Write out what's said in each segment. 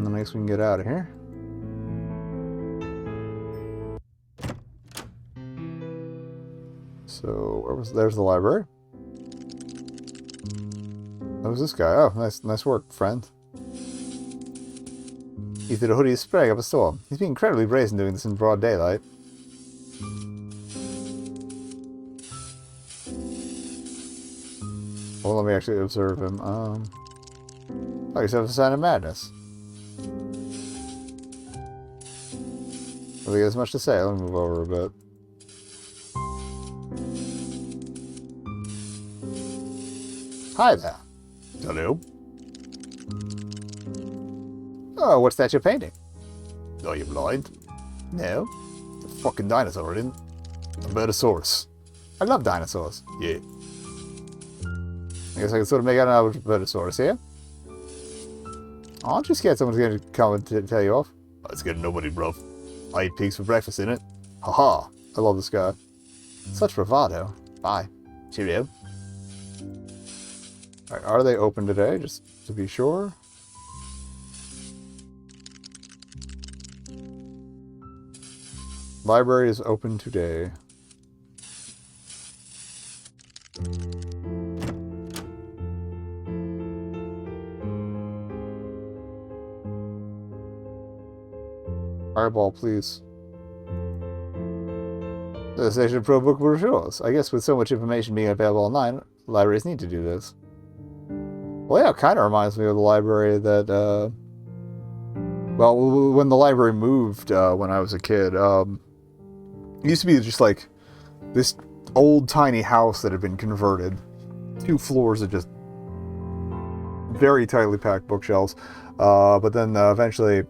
And then I guess we can get out of here. So, there's the library. Who's this guy? Oh, nice work, friend. He did a hoodie spraying up a storm. He's being incredibly brazen doing this in broad daylight. Well, let me actually observe him. Oh, he's having a sign of madness. I think he has much to say. Let me move over a bit. Hi there. Hello. Oh, what's that you're painting? Are you blind? No. It's a fucking dinosaur, isn't it? A Birdosaurus. I love dinosaurs. Yeah. I guess I can sort of make out an Birdosaurus here. Aren't you scared someone's going to come and tell you off? I'm scared of nobody, bruv. I eat pigs for breakfast, innit? Haha. I love this guy. Such bravado. Bye. Cheerio. Alright, are they open today? Just to be sure. Library is open today. Fireball, please. The Station Pro Book brochures. I guess with so much information being available online, libraries need to do this. Well, yeah, it kind of reminds me of the library that, well, when the library moved when I was a kid, it used to be just like this old tiny house that had been converted. 2 floors of just very tightly packed bookshelves. But then eventually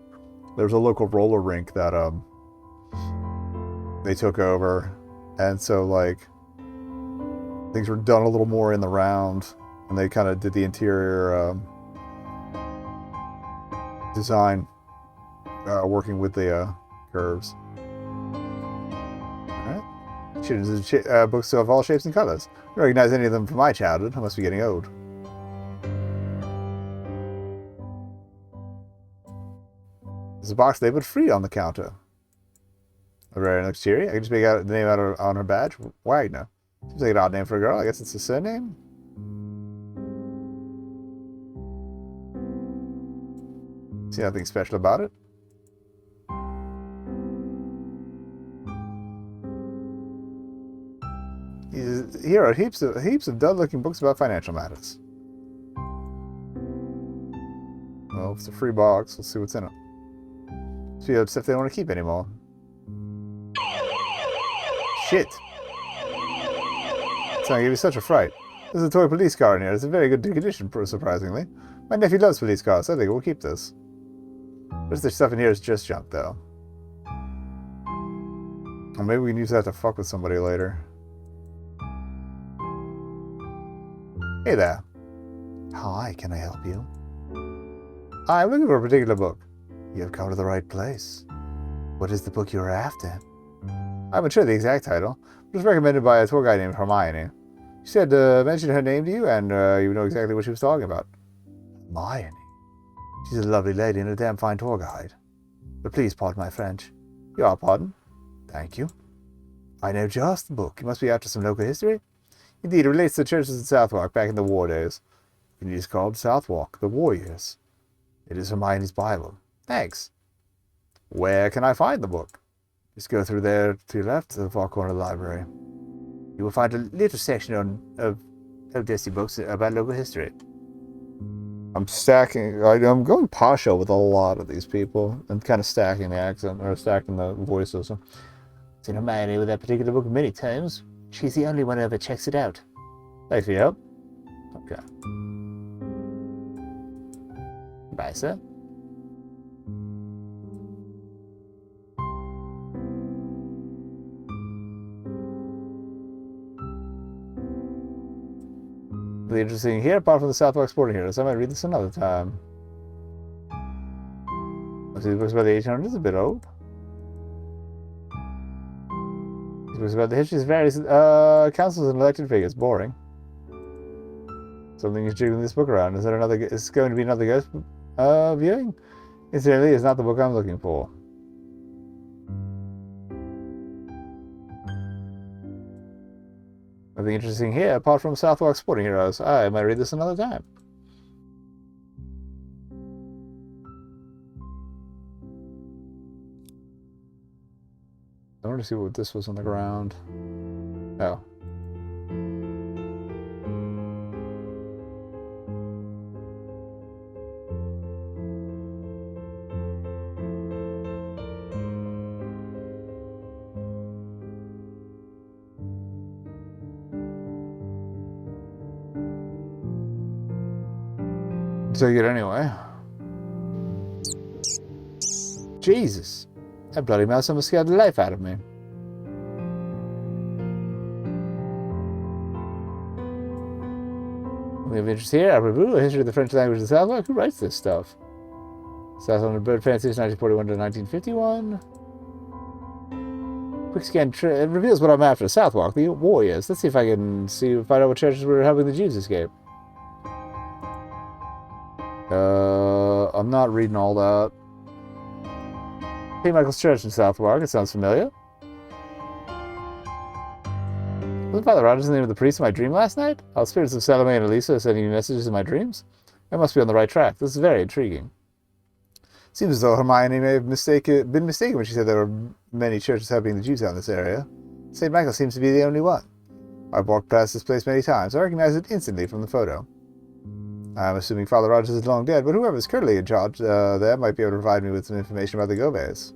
there was a local roller rink that they took over. And so, like, things were done a little more in the round. And they kind of did the interior design working with the curves. Alright. Books of all shapes and colors. I don't recognize any of them from my childhood. I must be getting old. There's a box labeled free on the counter. Very looks cheery. I can just make out the name out on her badge. Wagner. Seems like an odd name for a girl. I guess it's a surname. See nothing special about it. Here are heaps of dud-looking books about financial matters. Well, it's a free box. Let's see what's in it. See how stuff they don't want to keep anymore. Shit! It's gonna give you such a fright. There's a toy police car in here. It's in very good condition, surprisingly. My nephew loves police cars, so I think we'll keep this. Most of the stuff in here is just junk, though. Or maybe we can use that to fuck with somebody later. Hey there. Hi, can I help you? I'm looking for a particular book. You have come to the right place. What is the book you're after? I'm not sure the exact title. It was recommended by a tour guide named Hermione. She said to mention her name to you, and you know exactly what she was talking about. Hermione? She's a lovely lady and a damn fine tour guide. But please pardon my French. Your pardon? Thank you. I know just the book. You must be after some local history? Indeed, it relates to the churches in Southwark back in the war days. It is called Southwark, the Warriors. It is Hermione's Bible. Thanks. Where can I find the book? Just go through there to your left, to the far corner of the library. You will find a little section of dusty books about local history. I'm going partial with a lot of these people and kind of stacking the accent, or stacking the voices. I've seen Hermione with that particular book many times. She's the only one who ever checks it out. Thanks for your help. Okay. Bye, sir. Really interesting here, apart from the Southwark Sporting Heroes. I might read this another time. Let's see, the books about the 1800s is a bit old. These books about the history of various councils and elected figures. Boring. Something is jiggling this book around. Is there another? Is going to be another ghost viewing? Incidentally, it's not the book I'm looking for. Nothing interesting here, apart from Southwark sporting heroes. I might read this another time. I wanted to see what this was on the ground. Oh. Take it anyway. Jesus. That bloody mouse almost scared the life out of me. We have interest here. A history of the French language in Southwark. Who writes this stuff? Southland Bird Fancies, 1941 to 1951. Quick scan it reveals what I'm after. Southwark, the warriors. Let's see if I can find out what churches were helping the Jews escape. I'm not reading all that. St. Michael's Church in Southwark. It sounds familiar. Wasn't Father Rogers the name of the priest in my dream last night? Our spirits of Salome and Elisa are sending me messages in my dreams. I must be on the right track. This is very intriguing. Seems as though Hermione may have been mistaken when she said there were many churches helping the Jews out in this area. St. Michael seems to be the only one. I've walked past this place many times. I recognize it instantly from the photo. I'm assuming Father Rogers is long dead, but whoever is currently in charge there might be able to provide me with some information about the Goves.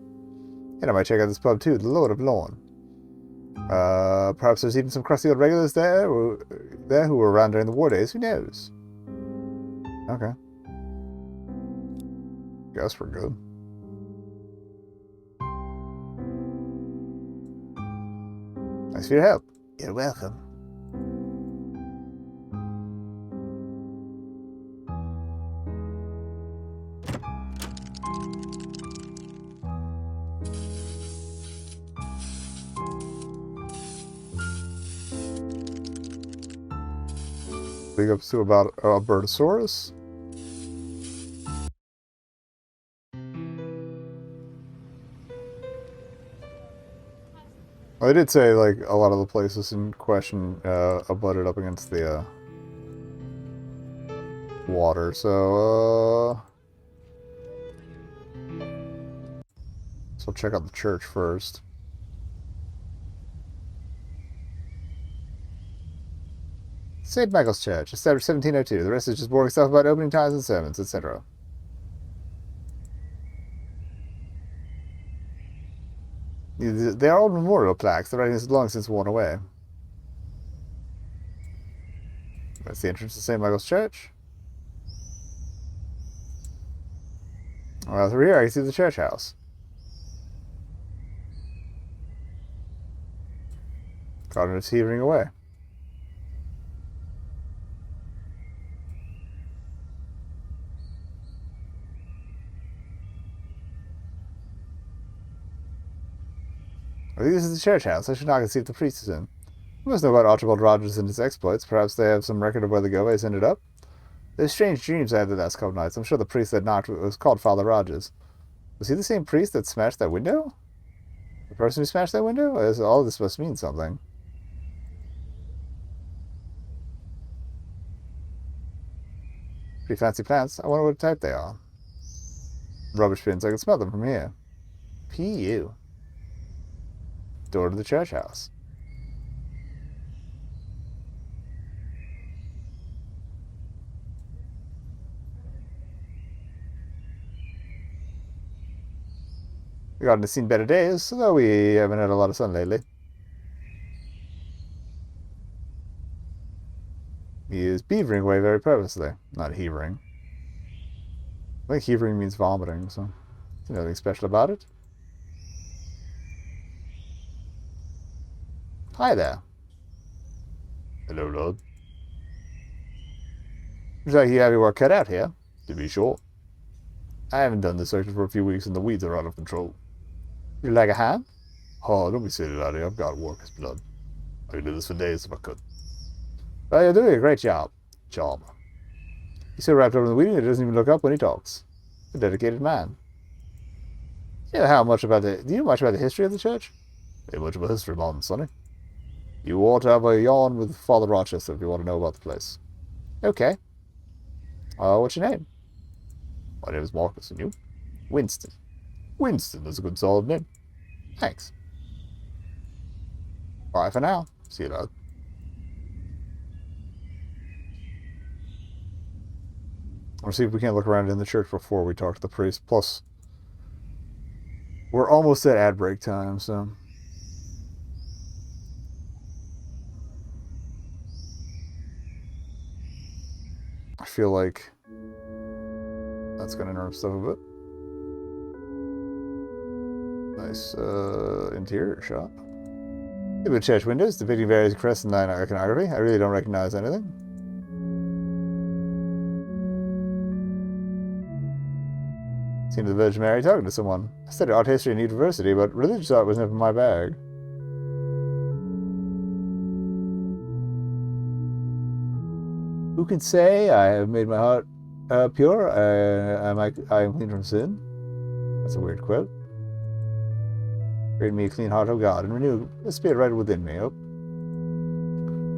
And I might check out this pub too, the Lord of Lorne. Perhaps there's even some crusty old regulars there who were around during the war days. Who knows? Okay. Guess we're good. Thanks for your help. You're welcome. Big ups to about Albertosaurus. I did say like a lot of the places in question abutted up against the water, so check out the church first. St. Michael's Church, established 1702. The rest is just boring stuff about opening times and sermons, etc. They are all memorial plaques. The writing is long since worn away. That's the entrance to St. Michael's Church. Well, through here I can see the church house. Garden is heaving away. I think this is the church house. I should knock and see if the priest is in. We must know about Archibald Rogers and his exploits. Perhaps they have some record of where the Goves ended up. There's strange dreams I had the last couple nights. I'm sure the priest that knocked was called Father Rogers. Was he the same priest that smashed that window? The person who smashed that window? All this must mean something. Pretty fancy plants. I wonder what type they are. Rubbish bins. I can smell them from here. P.U. Door to the church house. The garden has seen better days, though we haven't had a lot of sun lately. He is beavering away very purposely, not heavering. I think heavering means vomiting, so there's nothing special about it. Hi there. Hello, Lord. Looks like you have your work cut out here, to be sure. I haven't done this searching for a few weeks and the weeds are out of control. Would you like a hand? Oh, don't be silly, laddie. I've got work as blood. I could do this for days if I could. Well, you're doing a great job. He's so wrapped up in the weeding that he doesn't even look up when he talks. A dedicated man. Do you know much about the history of the church? Very much of a history, Martin, Sonny. You ought to have a yarn with Father Rochester if you want to know about the place. Okay. What's your name? My name is Marcus, and you? Winston. Winston is a good solid name. Thanks. Bye for now. See you later. We'll see if we can't look around in the church before we talk to the priest. Plus, we're almost at ad break time, so... I feel like that's going to interrupt stuff a bit. Nice interior shot. The church windows depicting various crests and iconography. I really don't recognize anything. Seems the Virgin Mary talking to someone. I studied art history in university, but religious art was never my bag. Who can say I have made my heart pure? I am clean from sin. That's a weird quote. Create me a clean heart, O God, and renew the spirit right within me. Oh.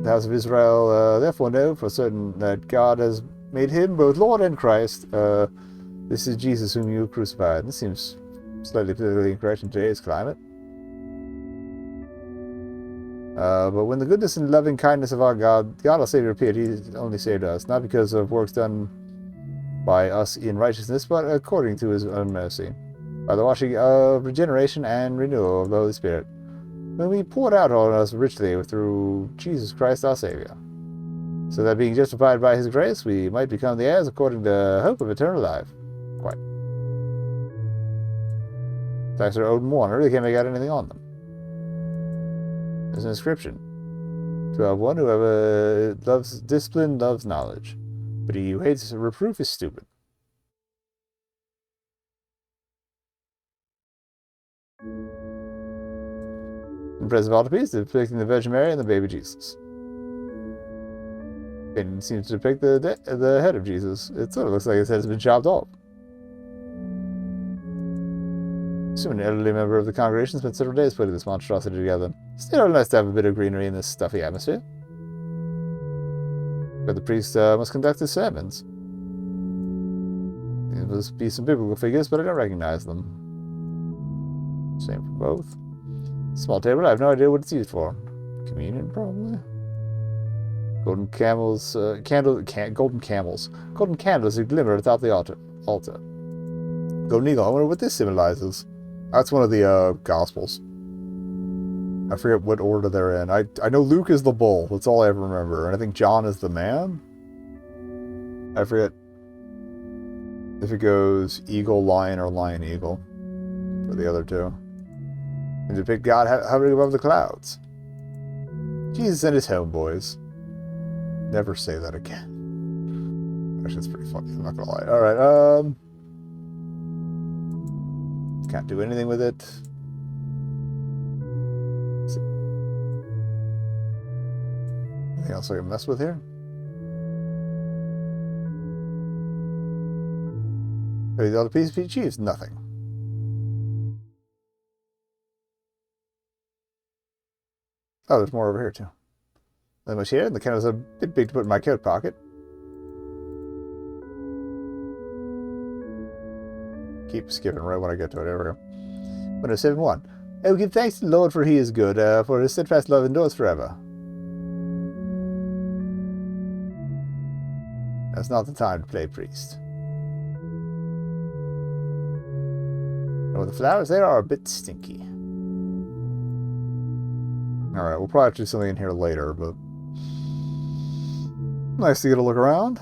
The house of Israel therefore know for certain that God has made him both Lord and Christ. This is Jesus whom you crucified. This seems slightly politically incorrect in today's climate. But when the goodness and loving kindness of our God our Savior appeared, he only saved us, not because of works done by us in righteousness, but according to his own mercy, by the washing of regeneration and renewal of the Holy Spirit, when we poured out on us richly through Jesus Christ our Savior, so that being justified by his grace, we might become the heirs according to the hope of eternal life. Quite. Facts are old and worn. I really can't make out anything on them. There's an inscription. 12:1, whoever loves discipline loves knowledge, but he who hates reproof is stupid. Impressive altarpiece depicting the Virgin Mary and the baby Jesus. It seems to depict the head of Jesus. It sort of looks like his head has been chopped off. Assuming an elderly member of the congregation spent several days putting this monstrosity together. Still nice to have a bit of greenery in this stuffy atmosphere. But the priest must conduct his sermons. There must be some biblical figures, but I don't recognize them. Same for both. Small table, I have no idea what it's used for. Communion, probably. Golden camels, golden camels. Golden candles that glimmer atop the altar. Golden eagle, I wonder what this symbolizes. That's one of the Gospels. I forget what order they're in. I know Luke is the bull. That's all I ever remember. And I think John is the man. I forget if it goes eagle, lion, or lion, eagle for the other two. And depict God hovering above the clouds. Jesus and his homeboys. Never say that again. Actually, it's pretty funny. I'm not gonna lie. All right. Can't do anything with it. Anything else I can mess with here? The other piece of achieves nothing. Oh, there's more over here too. Not much here, and the candle's a bit big to put in my coat pocket. Keep skipping right when I get to it. There we go. 107:1. I will give thanks to the Lord, for he is good, for his steadfast love endures forever. That's not the time to play priest. Oh, the flowers there are a bit stinky. Alright, we'll probably have to do something in here later, but nice to get a look around.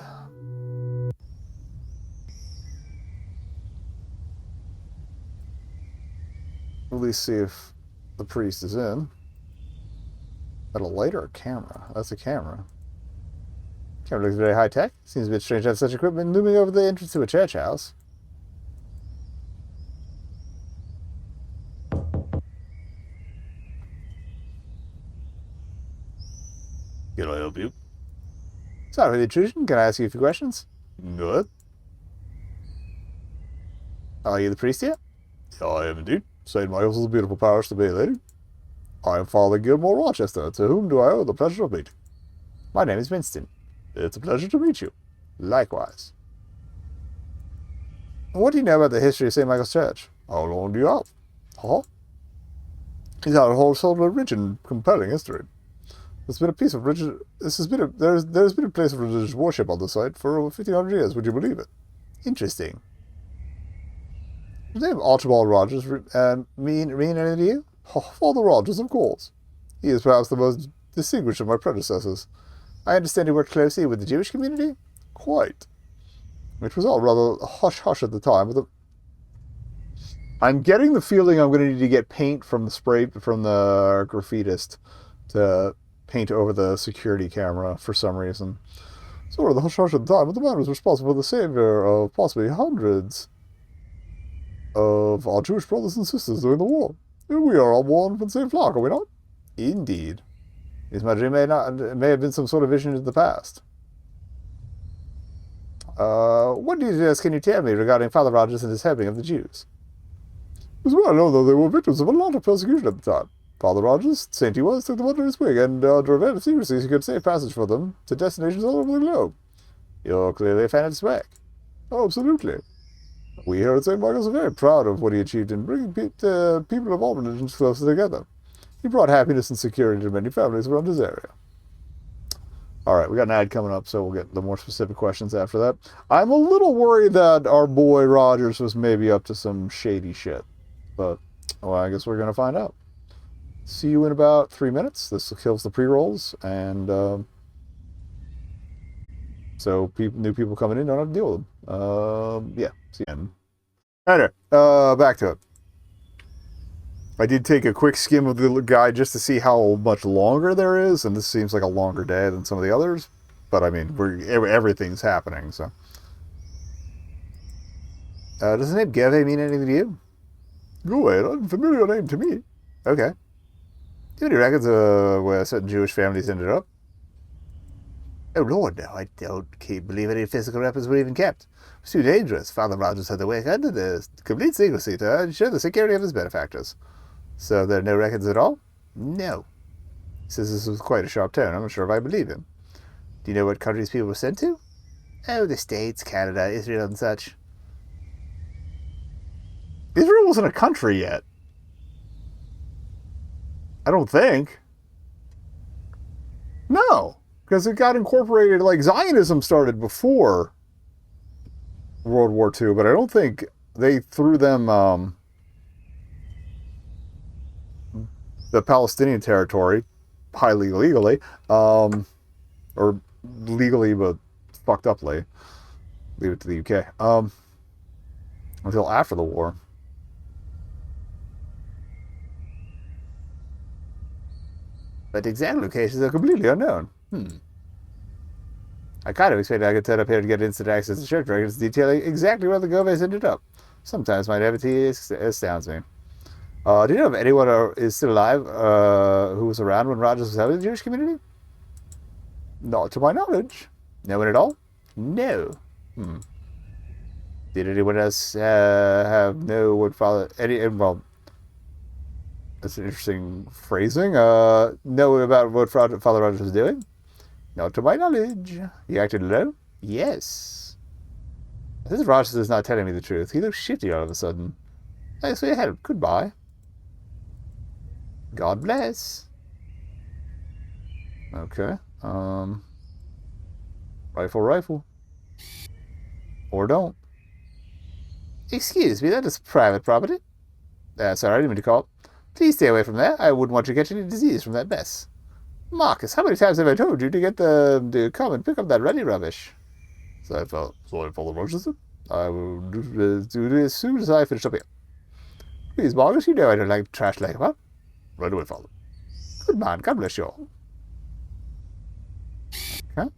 At least see if the priest is in. Is that a light or a camera? That's a camera. Camera looks very high tech. Seems a bit strange to have such equipment looming over the entrance to a church house. Can I help you? Sorry for the intrusion. Can I ask you a few questions? Good. Are you the priest here? I am indeed. St. Michael's is a beautiful parish to be, lady. I am Father Gilmore Rochester, to whom do I owe the pleasure of meeting? My name is Winston. It's a pleasure to meet you. Likewise. What do you know about the history of St. Michael's Church? How long do you have? Huh? It's had a whole sort of rich and compelling history. There's been a piece of religious. There's been a place of religious worship on the site for over 1,500 years. Would you believe it? Interesting. Does the name Archibald Rogers mean anything to you? Oh, Father Rogers, of course. He is perhaps the most distinguished of my predecessors. I understand he worked closely with the Jewish community? Quite. Which was all rather hush-hush at the time, but I'm getting the feeling I'm going to need to get paint from the graffitist to paint over the security camera for some reason. So the hush-hush at the time, but the man was responsible for the savior of possibly hundreds of our Jewish brothers and sisters during the war. We are all one from the same flock, are we not? Indeed. His Majesty may have been some sort of vision in the past. What details can you tell me regarding Father Rogers and his helping of the Jews? It was well known that they were victims of a lot of persecution at the time. Father Rogers, saint he was, took them under his wing, and under a veil of secrecy he could save passage for them to destinations all over the globe. You're clearly a fan of his work. Oh, absolutely. We here at St. Michael's are very proud of what he achieved in bringing people of all religions closer together. He brought happiness and security to many families around his area. All right, we got an ad coming up, so we'll get the more specific questions after that. I'm a little worried that our boy Rogers was maybe up to some shady shit, but well, I guess we're going to find out. See you in about 3 minutes. This kills the pre-rolls, and so new people coming in don't have to deal with them. Yeah, see you. Anyway, back to it. I did take a quick skim of the guide just to see how much longer there is, and this seems like a longer day than some of the others. But I mean, everything's happening, so. Does the name Geve mean anything to you? Go ahead, unfamiliar name to me. Okay. Do you have any records of where certain Jewish families ended up? Oh Lord, no, I don't believe any physical records were even kept. It was too dangerous. Father Rogers had to work under the complete secrecy to ensure the security of his benefactors. So there are no records at all? No. He says this was quite a sharp turn. I'm not sure if I believe him. Do you know what countries people were sent to? Oh, the States, Canada, Israel, and such. Israel wasn't a country yet. I don't think. No, because it got incorporated, like Zionism started before World War II, but I don't think they threw them the Palestinian territory, highly illegally, or legally but fucked uply. Leave it to the UK. Until after the war. But exact locations are completely unknown. I kind of expected I could turn up here to get instant access to church records detailing exactly where the Goves ended up. Sometimes my naivety astounds me. Do you know if anyone is still alive who was around when Rogers was helping the Jewish community? Not to my knowledge. No one at all? No. Did anyone else know what Father... well, that's an interesting phrasing. Know about what Father Rogers was doing? Not to my knowledge. He acted alone? Yes. This Rogers is not telling me the truth. He looks shitty all of a sudden. I say help. Goodbye. God bless. Okay. Rifle. Or don't. Excuse me, that is private property. Sorry, I didn't mean to call. Please stay away from there. I wouldn't want you to catch any disease from that mess. Marcus, how many times have I told you to come and pick up that ruddy rubbish? So I follow the Rogers. I will do it as soon as I finish up here. Please, Marcus, you know I don't like trash like about. Right away, Father. Good man, God bless you all. Okay.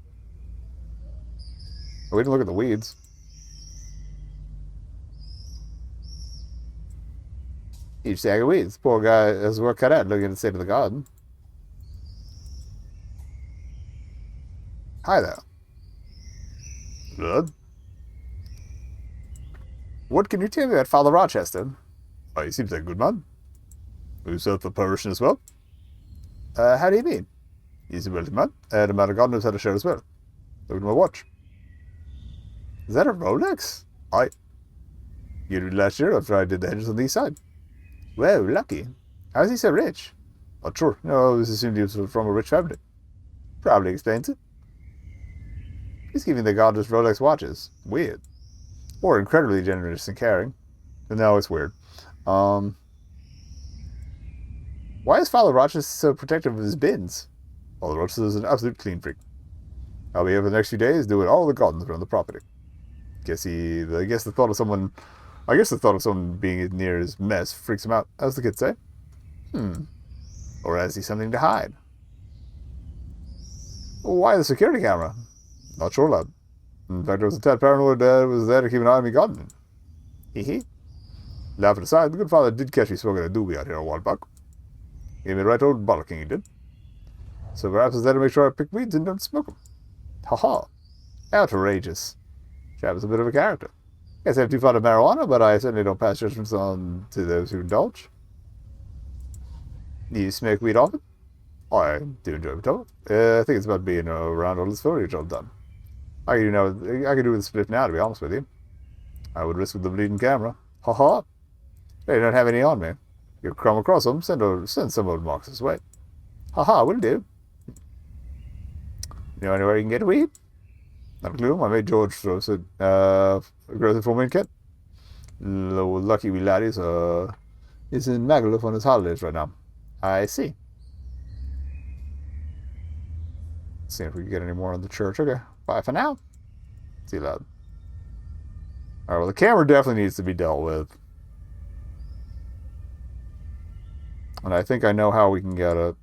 We didn't look at the weeds. Each stag of weeds. Poor guy has his work cut out looking at the state of the garden. Hi there. Good. What can you tell me about Father Rochester? Oh, he seems like a good man. Himself a Parisian as well. How do you mean? He's a wealthy man, and a man of God knows how to share as well. Look at my watch. Is that a Rolex? You did last year after I did the hedges on the east side. Well, lucky. How is he so rich? Not sure. No, I always assumed he was from a rich family. Probably explains it. He's giving the god just Rolex watches. Weird. Or incredibly generous and caring. No, it's weird. Why is Father Rochester so protective of his bins? Father Rochester is an absolute clean freak. I'll be here for the next few days doing all the gardens around the property. I guess the thought of someone being near his mess freaks him out, as the kids say. Or has he something to hide? Why the security camera? Not sure, lad. In fact, I was a tad paranoid was there to keep an eye on me gardening. Hee. Laughing aside, the good father did catch me smoking a doobie out here a while back. Gave me a right old bollocking, he did. So perhaps it's there to make sure I pick weeds and don't smoke them. Ha. Outrageous. Chap is a bit of a character. Guess I have too fond of marijuana, but I certainly don't pass judgments on to those who indulge. Do you smoke weed often? I do enjoy it, though. I think it's about being around all this foliage all done. I could do with a split now, to be honest with you. I would risk with the bleeding camera. Ha. They don't have any on me. You come across them, send some old marks this way. Ha, will do. You know anywhere you can get weed? Not a clue. My mate George throws it. Grows it for me in Kent. Lucky wee laddies is in Magaluf on his holidays right now. I see. See if we can get any more on the church. Okay, bye for now. See you, lad. Alright, well, the camera definitely needs to be dealt with. And I think I know how we can get it.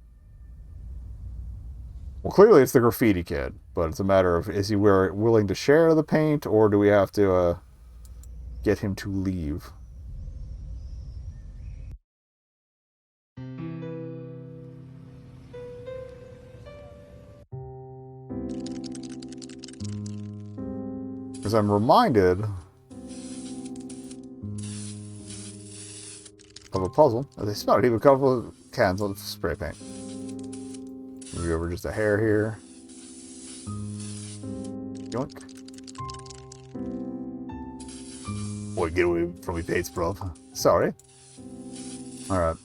Well, clearly it's the graffiti kid, but it's a matter of, is he willing to share the paint, or do we have to get him to leave? Because I'm reminded of a puzzle. As I smelled it, he had a couple of cans of spray paint. Maybe over just a hair here. Yoink. Boy, get away from me, Pates, bro. Sorry. Alright.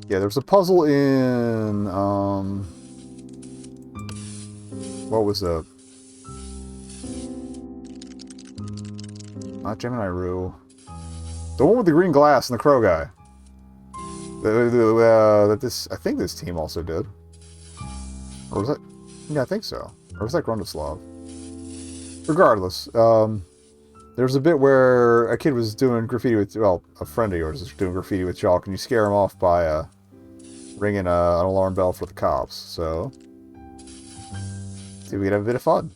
Yeah, there's a puzzle in, what was that? Not Gemini Rue. The one with the green glass and the crow guy. I think this team also did. Or was that? Yeah, I think so. Or was that Grundislav? Regardless, there's a bit where a kid was doing graffiti with, well, a friend of yours is doing graffiti with chalk, and you scare him off by ringing an alarm bell for the cops. So, see if we can have a bit of fun.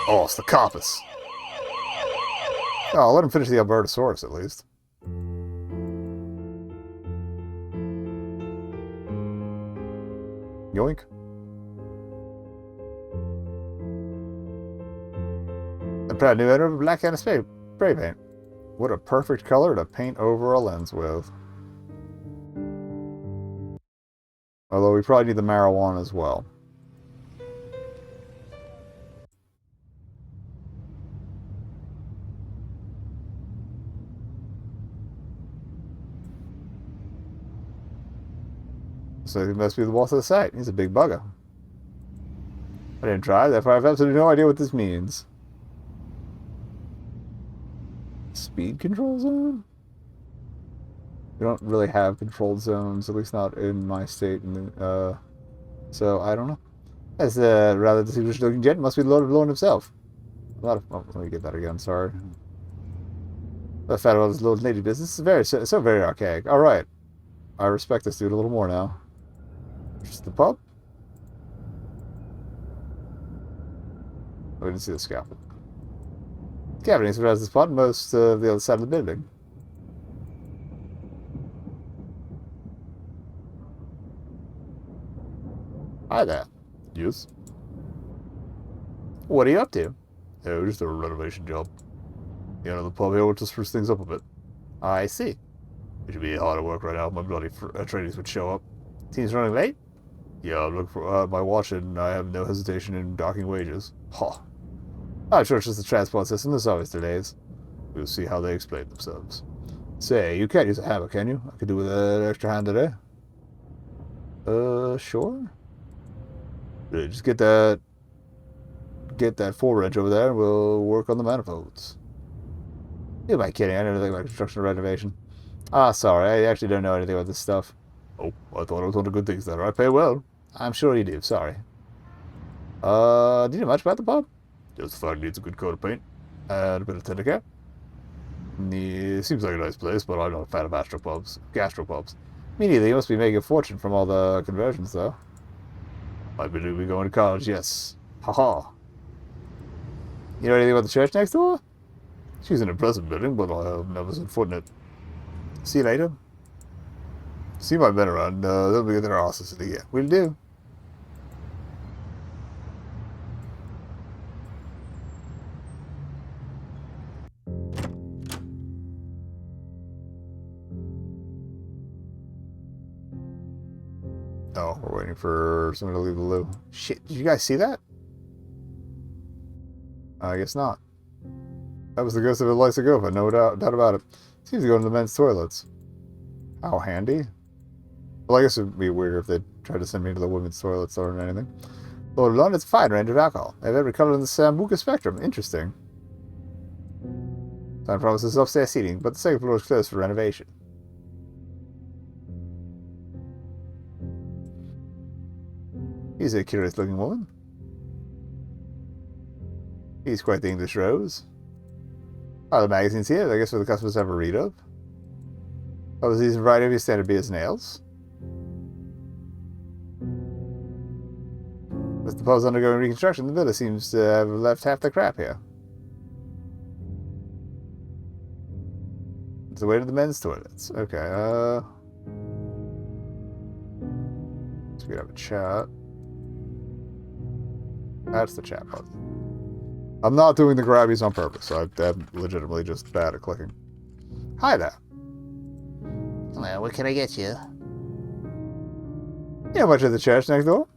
Oh, it's the Copus. Oh, I'll let him finish the Albertosaurus at least. Yoink. A proud new owner of black can of spray paint. What a perfect color to paint over a lens with. Although we probably need the marijuana as well. So he must be the boss of the site. He's a big bugger. I didn't try, therefore I have absolutely no idea what this means. Speed control zone? We don't really have controlled zones, at least not in my state. So I don't know. That's a rather distinguished looking gent. Must be the Lord of Lorne himself. Oh, let me get that again, sorry. The fat about his little native business is so very archaic. Alright. I respect this dude a little more now. Just the pub? I didn't see the scalpel. Cavity surrounds the spot most of the other side of the building. Hi there. Yes. What are you up to? Oh, just a renovation job. You know, the pub here wants to spruce things up a bit. I see. It should be hard at work right now. My bloody tradies would show up. Team's running late? Yeah, I'm looking for my watch and I have no hesitation in docking wages. Ha. I'm sure it's just the transport system. There's always delays. We'll see how they explain themselves. Say, you can't use a hammer, can you? I could do with an extra hand today. Sure. Just get that forewrench over there and we'll work on the manifolds. Who am I kidding? I know nothing about construction or renovation. Ah, sorry, I actually don't know anything about this stuff. Oh, I thought it was one of the good things there. I pay well. I'm sure you do, sorry. Do you know much about the pub? Just the fact it needs a good coat of paint. And a bit of tender care. It seems like a nice place, but I'm not a fan of gastropubs. Me neither, you must be making a fortune from all the conversions, though. I've been going to college, yes. Haha. You know anything about the church next door? She's an impressive building, but I've never set foot in it. See you later. See my men around. They'll be in their asses in a year. We'll do. Oh, we're waiting for someone to leave the loo. Shit, did you guys see that? I guess not. That was the ghost of Eliza Gova, no doubt about it. Seems to go into the men's toilets. How handy. Well, I guess it would be weird if they tried to send me to the women's toilets or anything. Lord of London's a fine range of alcohol. They have every color in the Sambuca spectrum. Interesting. Sign promises upstairs seating, but the second floor is closed for renovation. He's a curious-looking woman. He's quite the English rose. Oh, the magazine's here, I guess, for the customers to have a read of. Oh, there's a variety of your standard beers and ales. With the pub's undergoing reconstruction, the villa seems to have left half the crap here. It's the way to the men's toilets. Okay, so we could have a chat. That's the chat button. I'm not doing the grabbies on purpose. I'm legitimately just bad at clicking. Hi there. Well, what can I get you? You know much of the church next door?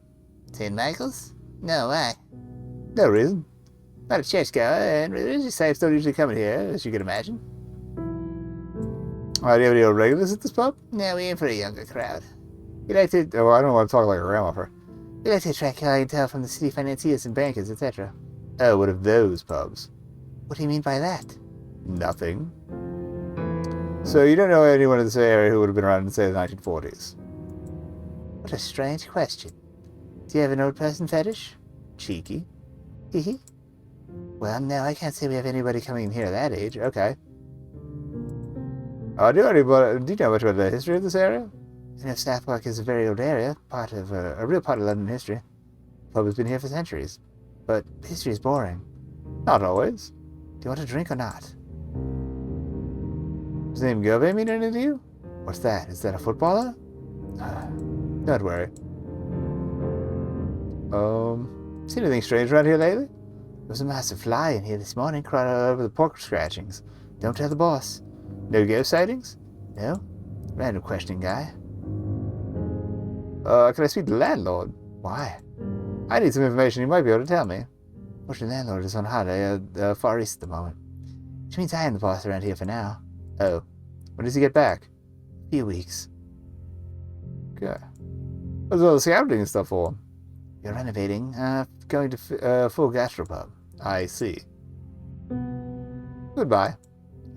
St. Michael's? No, why? No reason. Not a churchgoer, and religious types don't usually come in here, as you can imagine. Do you have any old regulars at this pub? No, we aim for a younger crowd. You like to... Oh, I don't want to talk like a grandma for. We like to attract clientele from the city financiers and bankers, etc. Oh, what of those pubs? What do you mean by that? Nothing. So you don't know anyone in this area who would have been around in, say, the 1940s? What a strange question. Do you have an old person fetish? Cheeky. Hee. Well, no, I can't say we have anybody coming in here at that age. Okay. Do you know much about the history of this area? You know, Southwark is a very old area, a real part of London history. The pub has been here for centuries. But history is boring. Not always. Do you want a drink or not? Does the name Gove mean anything to you? What's that? Is that a footballer? Don't worry. Seen anything strange around here lately? There was a massive fly in here this morning, crawling all over the pork scratchings. Don't tell the boss. No ghost sightings? No? Random questioning guy. Can I speak to the landlord? Why? I need some information you might be able to tell me. Well, the landlord is on holiday Far East at the moment. Which means I am the boss around here for now. Oh. When does he get back? A few weeks. Okay. What's all the scouting and stuff for? You're renovating, going to full gastropub. I see. Goodbye.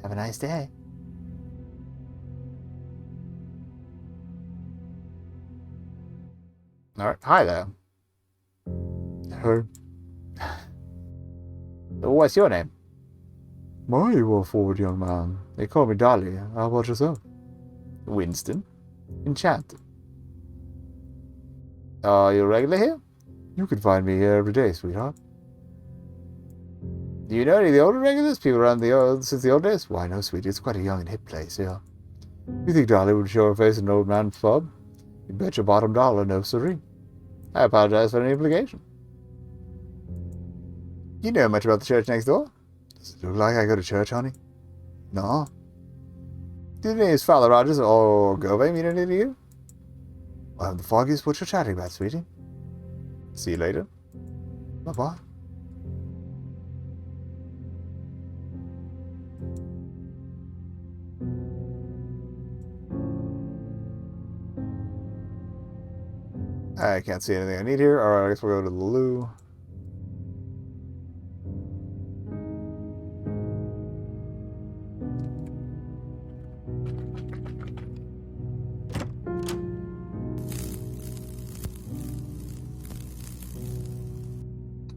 Have a nice day. Alright, hi there. Her. What's your name? My, you are forward, young man. They call me Dolly. How about yourself? Winston. Enchanted. Are you a regular here? You can find me here every day, sweetheart. Do you know any of the older regulars? People around since the old days? Why, no, sweetie. It's quite a young and hip place here. You think Dolly would show her face in an old man's pub? You bet your bottom dollar, no siree. I apologize for any implication. You know much about the church next door? Does it look like I go to church, honey? No. Do the names Father Rogers or Gove mean anything to you? I have the foggiest what you're chatting about, sweetie. See you later. Bye-bye. I can't see anything I need here. Alright, I guess we'll go to the loo.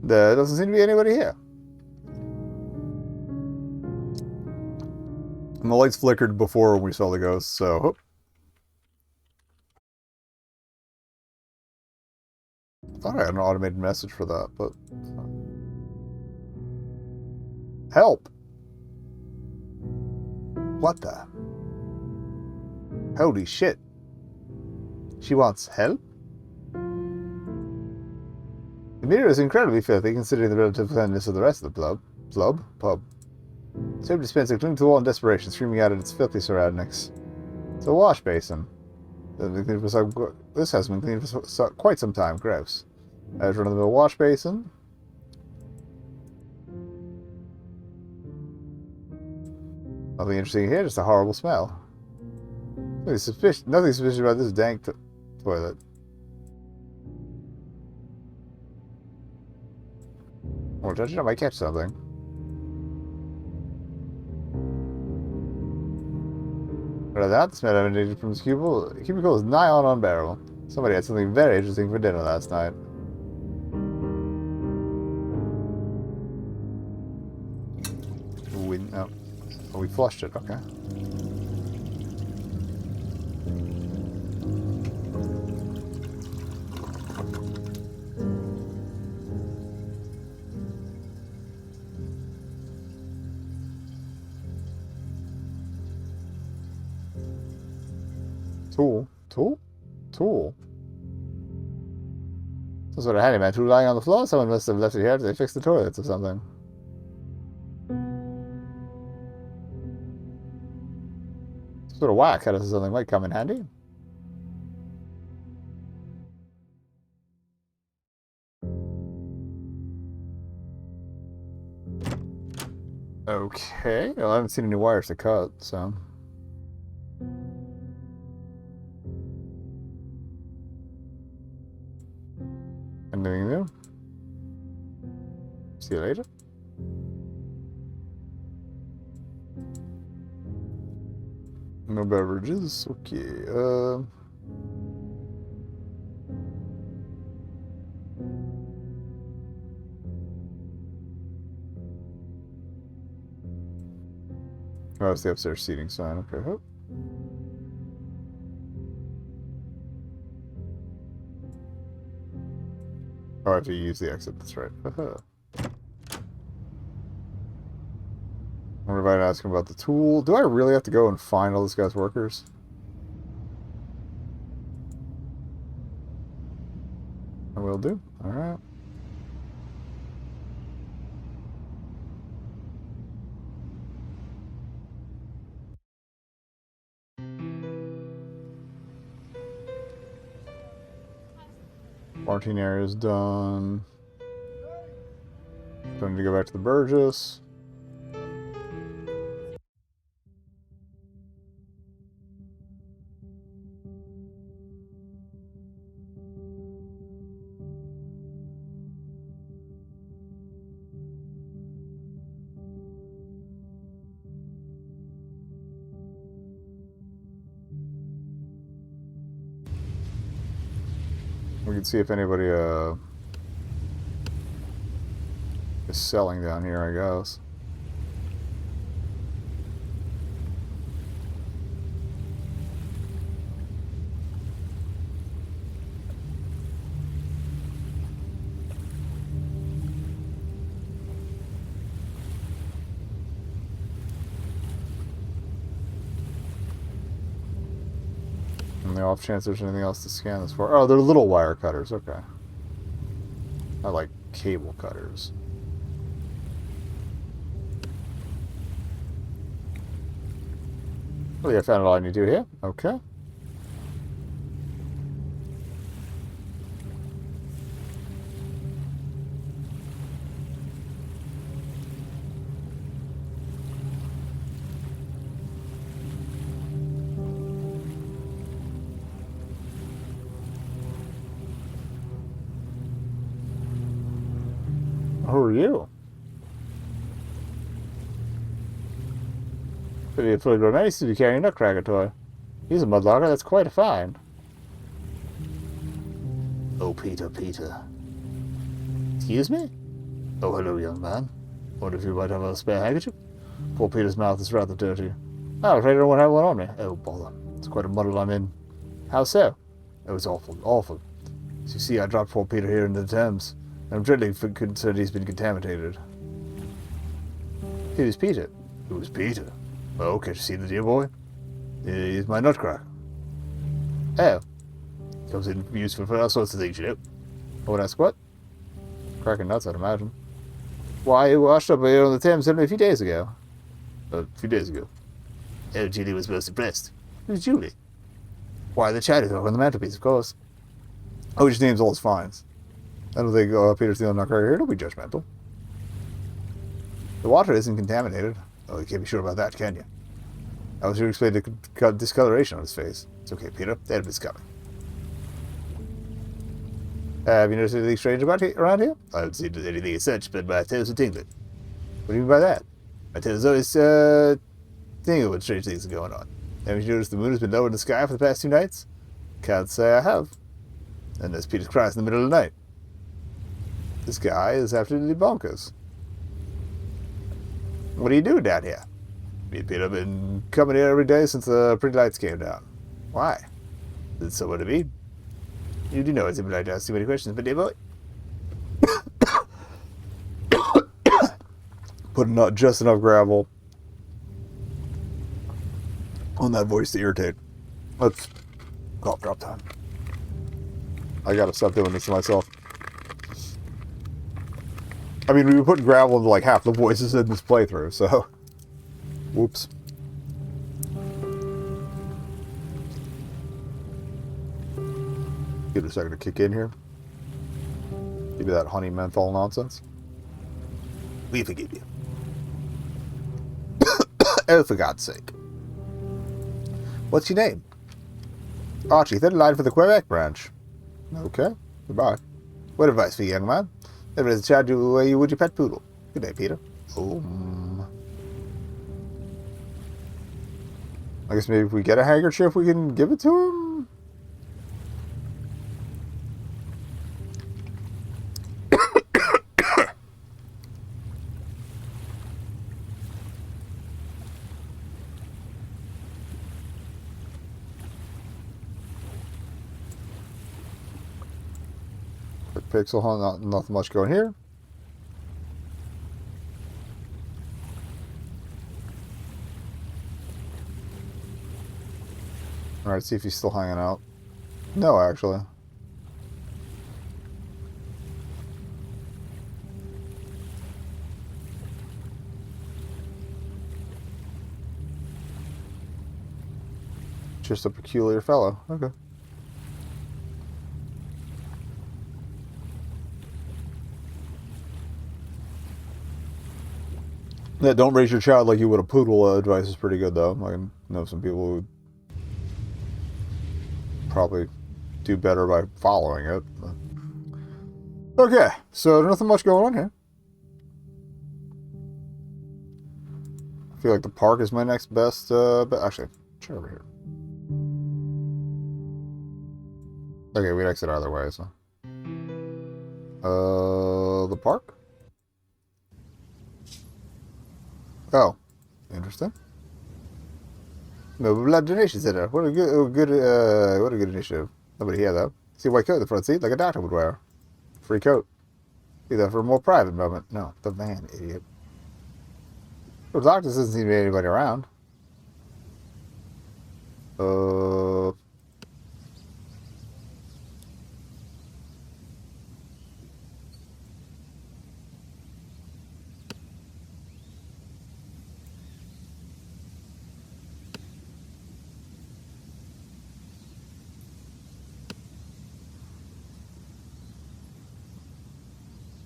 There doesn't seem to be anybody here. And the lights flickered before when we saw the ghost, so... Oh. I thought I had an automated message for that, but... Help! What the? Holy shit. She wants help? The mirror is incredibly filthy, considering the relative cleanliness of the rest of the pub. Soap dispenser clinging to the wall in desperation, screaming out at its filthy surroundings. It's a wash basin. This has been cleaned for quite some time. Gross. There's run-of-the-mill wash basin. Nothing interesting here, just a horrible smell. Nothing suspicious about this dank toilet. Oh, judge it, I might catch something. Rather that, the smell emanated from this cubicle. The cubicle is nigh on unbearable. Somebody had something very interesting for dinner last night. Oh, we flushed it, okay. Tool. Some sort of handyman tool lying on the floor. Someone must have left it here after they fixed the toilets or something. Some sort of whack cutter or something might come in handy. Okay. Well, I haven't seen any wires to cut, so... Anything new? See you later. No beverages. Okay. Oh, it's the upstairs seating sign. Okay. Oh. Oh, I have to use the exit. That's right. I wonder if I'd ask him about the tool. Do I really have to go and find all this guy's workers? I will do. Alright. Quarantine area is done. Don't need to go back to the Burgess. We can see if anybody is selling down here, I guess. And the off chance there's anything else to scan this for. Oh, they're little wire cutters. Okay. Not like cable cutters. Well, yeah, I found all I need to do here. Okay. Who are you? Pretty nice to be carrying a nutcracker toy. He's a mudlarker. That's quite a find. Oh, Peter, Peter. Excuse me? Oh, hello, young man. Wonder if you might have a spare handkerchief? Poor Peter's mouth is rather dirty. Oh, I don't have one on me. Oh, bother. It's quite a muddle I'm in. How so? It was awful, awful. As you see, I dropped poor Peter here into the Thames. I'm dreadfully concerned he's been contaminated. Who's Peter? Who's Peter? Oh, can't you see the dear boy? He's my nutcracker. Oh. Comes in useful for all sorts of things, you know. I would ask what? Cracking nuts, I'd imagine. Why, he washed up here on the Thames only a few days ago. A few days ago. Oh, Julie was most impressed. Who's Julie? Why, the chatty dog on the mantelpiece, of course. Oh, his name's all his fines. I don't think Peter's the only nutcracker here. Don't be judgmental. The water isn't contaminated. Oh, you can't be sure about that, can you? I was here to explain the discoloration on his face. It's okay, Peter. The end is coming. Have you noticed anything strange around here? I haven't seen anything as such, but my toes are tingling. What do you mean by that? My toes always tingle when strange things are going on. Haven't you noticed the moon has been low in the sky for the past 2 nights? Can't say I have. And there's Peter's cries in the middle of the night. This guy is absolutely bonkers. What are you doing down here? Me and Peter have been coming here every day since the pretty lights came down. Why? There's somewhere to be. You do know it's impolite to ask too many questions, but dear boy. Put not just enough gravel on that voice to irritate. Let's cough drop time. I gotta stop doing this to myself. I mean, we were putting gravel into like half the voices in this playthrough, so. Whoops. Give it a second to kick in here. Give me that honey menthol nonsense. We forgive you. Oh, for God's sake. What's your name? Archie, third line for the Quebec branch. Okay, goodbye. What advice for you, young man? Never has charged you you would your pet poodle. Good day, Peter. Oh. I guess maybe if we get a handkerchief, we can give it to him? Pixel hunt, nothing much going here. Alright, see if he's still hanging out. No, actually. Just a peculiar fellow. Okay. Yeah, don't raise your child like you would a poodle advice is pretty good, though. I know some people who probably do better by following it. But. Okay, so nothing much going on here. I feel like the park is my next best, but actually, check over here. Okay, we'd exit either way, so. The park? Oh, interesting. No blood donation center. What a good initiative. Nobody here though. See a white coat in the front seat, like a doctor would wear. Free coat. Be there for a more private moment. No, the van, idiot. Well, the doctor doesn't seem to be anybody around.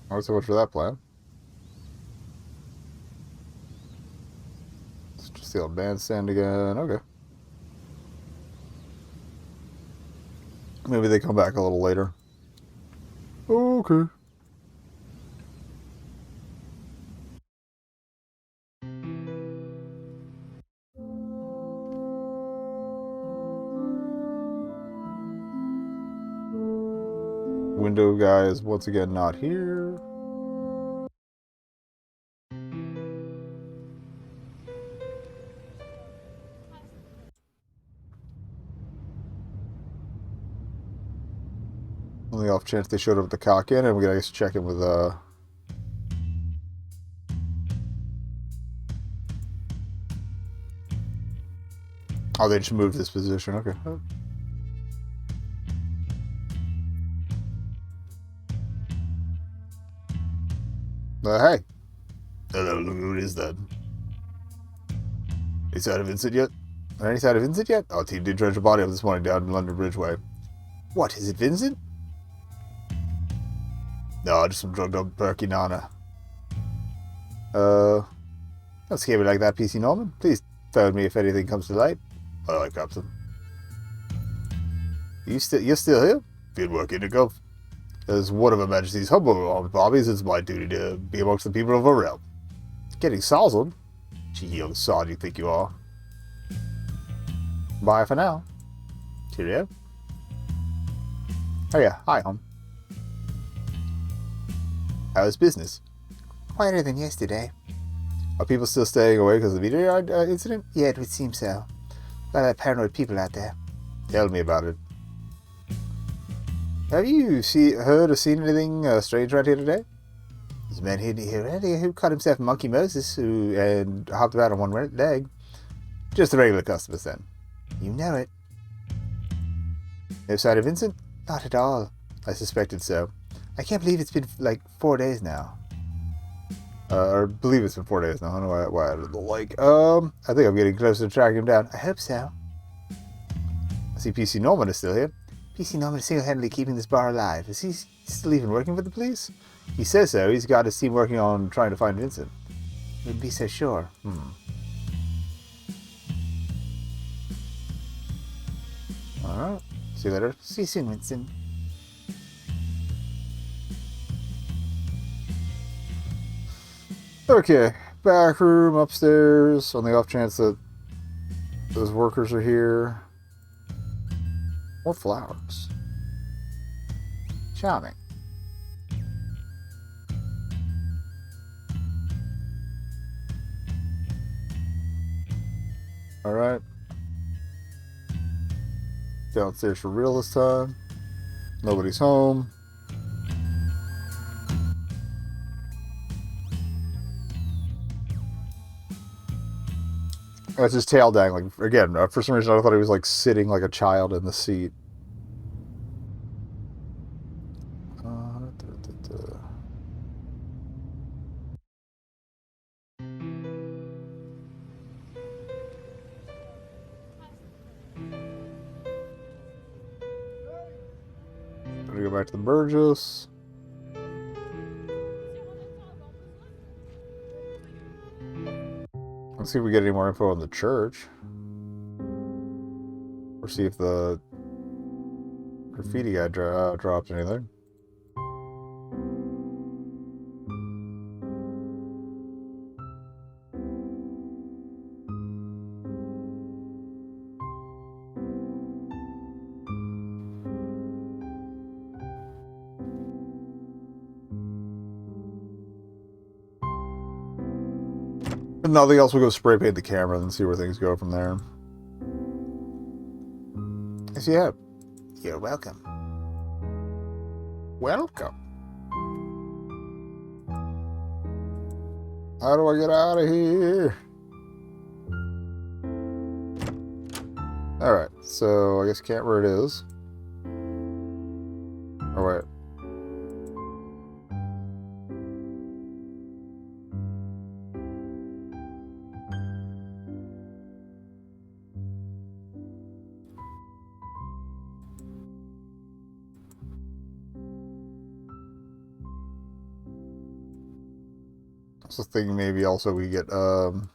Not so much for that plan. Let's just the old bandstand again. Okay. Maybe they come back a little later. Okay. Window guy is once again not here. On the off chance they showed up at the cock in, and we gotta check in with Oh, they just moved this position. Okay. Hey. Hello, who is that? Any sign of Vincent yet? Any sign of Vincent yet? Oh, team did dredge a body up this morning down in London Bridgeway. What, is it Vincent? No, just some drugged up Berkey Nana. Don't scare me like that, PC Norman. Please phone me if anything comes to light. Alright, Captain. You're still here? Been working to go. As one of Her Majesty's humble bobbies, it's my duty to be amongst the people of our realm. Getting sozzled? Gee, young sod you think you are. Bye for now. Cheerio. Oh yeah, hi, home. How's business? Quieter than yesterday. Are people still staying away because of the meteor incident? Yeah, it would seem so. A lot of paranoid people out there. Tell me about it. Have you heard or seen anything strange around here today? There's a man here earlier who called himself Monkey Moses and hopped about on one leg. Just the regular customers then. You know it. No sign of Vincent? Not at all. I suspected so. I can't believe it's been like 4 days now. I believe it's been 4 days now. I don't know why I did the like. I think I'm getting closer to tracking him down. I hope so. I see PC Norman is still here. PC Norman is single-handedly keeping this bar alive. Is he still even working for the police? He says so. He's got his team working on trying to find Vincent. Wouldn't be so sure. Alright. See you later. See you soon, Winston. Okay. Back room upstairs on the off chance that those workers are here. More flowers. Charming. Alright. Downstairs for real this time. Nobody's home. That's his tail dangling. Again, for some reason I thought he was like sitting like a child in the seat. Gonna go back to the Burgess. Let's see if we get any more info on the church. Or see if the graffiti guy dropped anything. If nothing else, we'll go spray paint the camera and see where things go from there. If you have, you're welcome. Welcome. How do I get out of here? Alright, so I guess can't where it is. Oh wait. So thinking maybe also we get some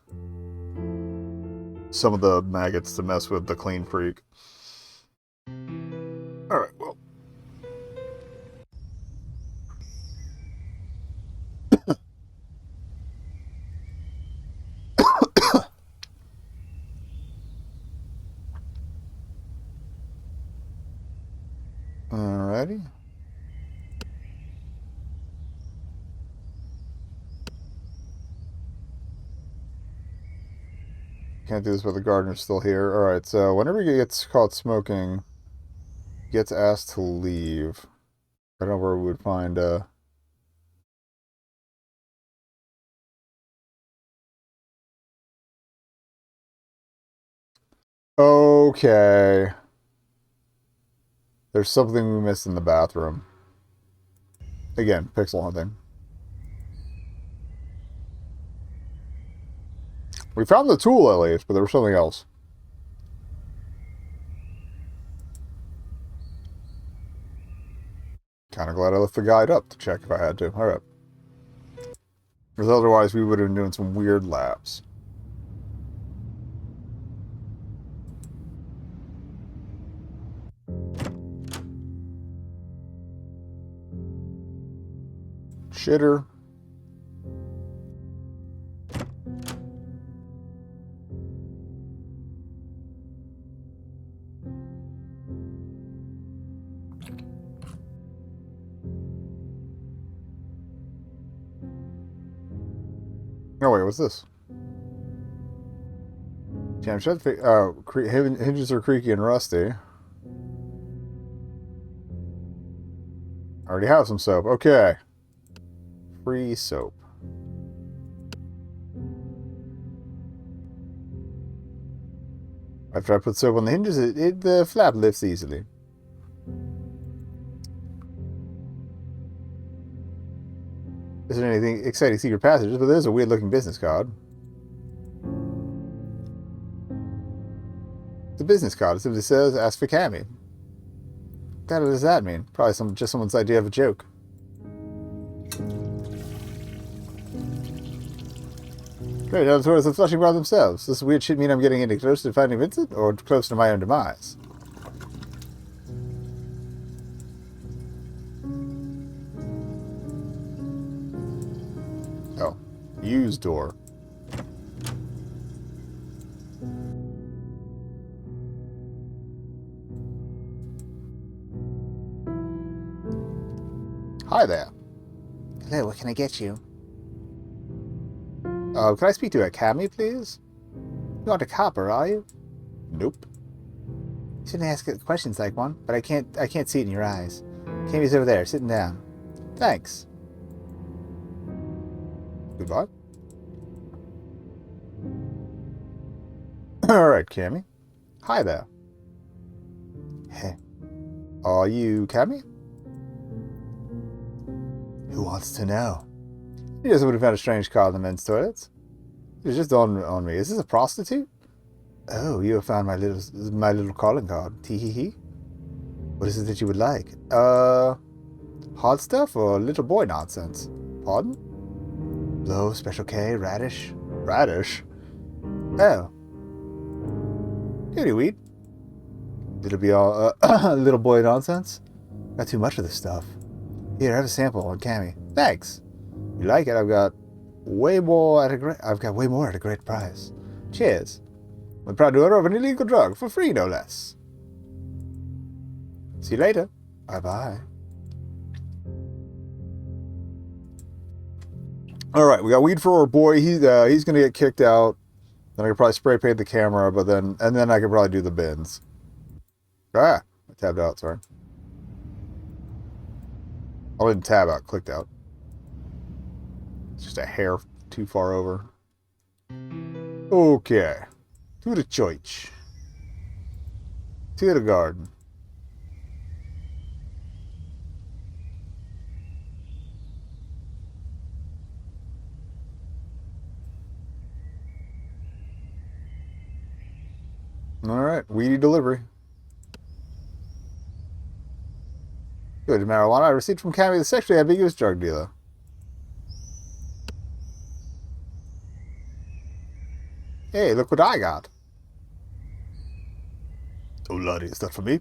of the maggots to mess with the clean freak. Alright, well. Alrighty. Can't do this while the gardener's still here. Alright, so whenever he gets caught smoking, he gets asked to leave. I don't know where we would find Okay. There's something we missed in the bathroom. Again, pixel hunting. We found the tool at least, but there was something else. Kind of glad I left the guide up to check if I had to. Alright. Because otherwise we would have been doing some weird laps. Shitter. Oh wait, what's this? Damn, hinges are creaky and rusty. I already have some soap. Okay. Free soap. After I put soap on the hinges, the flap lifts easily. Isn't anything exciting secret passages, but there's a weird looking business card. The business card simply says, ask for Cammy. What does that mean? Probably just someone's idea of a joke. Great, now the tourists are flushing by themselves. Does this weird shit mean I'm getting any closer to finding Vincent, or close to my own demise? Oh. Use door. Hi there. Hello, what can I get you? Can I speak to a Cammy, please? You aren't a copper, are you? Nope. You shouldn't ask questions like one, but I can't see it in your eyes. Cammy's over there, sitting down. Thanks. Goodbye. Alright, Cammy. Hi there. Hey, Are you Cammy? who wants to know? You just would have found a strange card in the men's toilets. It was just on me. Is this a prostitute? Oh, you have found my little calling card. Tee hee hee. What is it that you would like? Hot stuff or little boy nonsense? Pardon? Blow, Special K, Radish. Radish? Oh, Kitty weed. it'll be all little boy nonsense. Got too much of this stuff. Here, have a sample on Cammy. Thanks. You like it? I've got way more at a great price. Cheers. I'm proud owner of an illegal drug for free, no less. See you later. Bye bye. All right, we got weed for our boy. He's gonna get kicked out. Then I could probably spray paint the camera, and then I could probably do the bins. Ah, I tabbed out. Sorry. I didn't tab out. Clicked out. It's just a hair too far over. Okay, to the church. To the garden. All right, weedy delivery. Good marijuana I received from Cammy, the sexually ambiguous drug dealer. Hey, look what I got. Oh, Lottie, is that for me?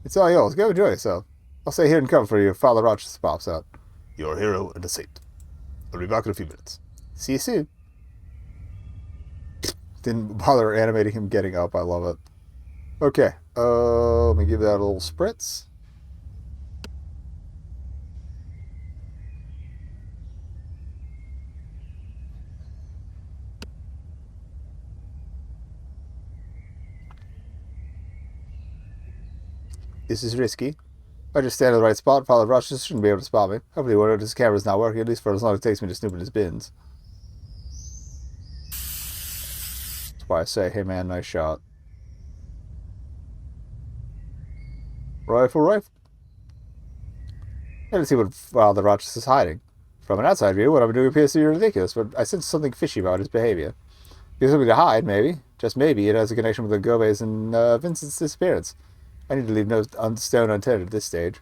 It's all yours. Go enjoy yourself. I'll stay here and cover for you if Father Rochester pops out. You're a hero and a saint. I'll be back in a few minutes. See you soon. Didn't bother animating him getting up. I love it. Okay. Let me give that a little spritz. This is risky. I just stand in the right spot. Father Rochester shouldn't be able to spot me. Hopefully, one of his camera's not working, at least for as long as it takes me to snoop in his bins. That's why I say, hey man, nice shot. Rifle. Let's see what Father Rochester's hiding. From an outside view, what I'm doing appears to be ridiculous, but I sense something fishy about his behavior. He has something to hide, maybe. Just maybe it has a connection with the Gomez and Vincent's disappearance. I need to leave no stone unturned at this stage.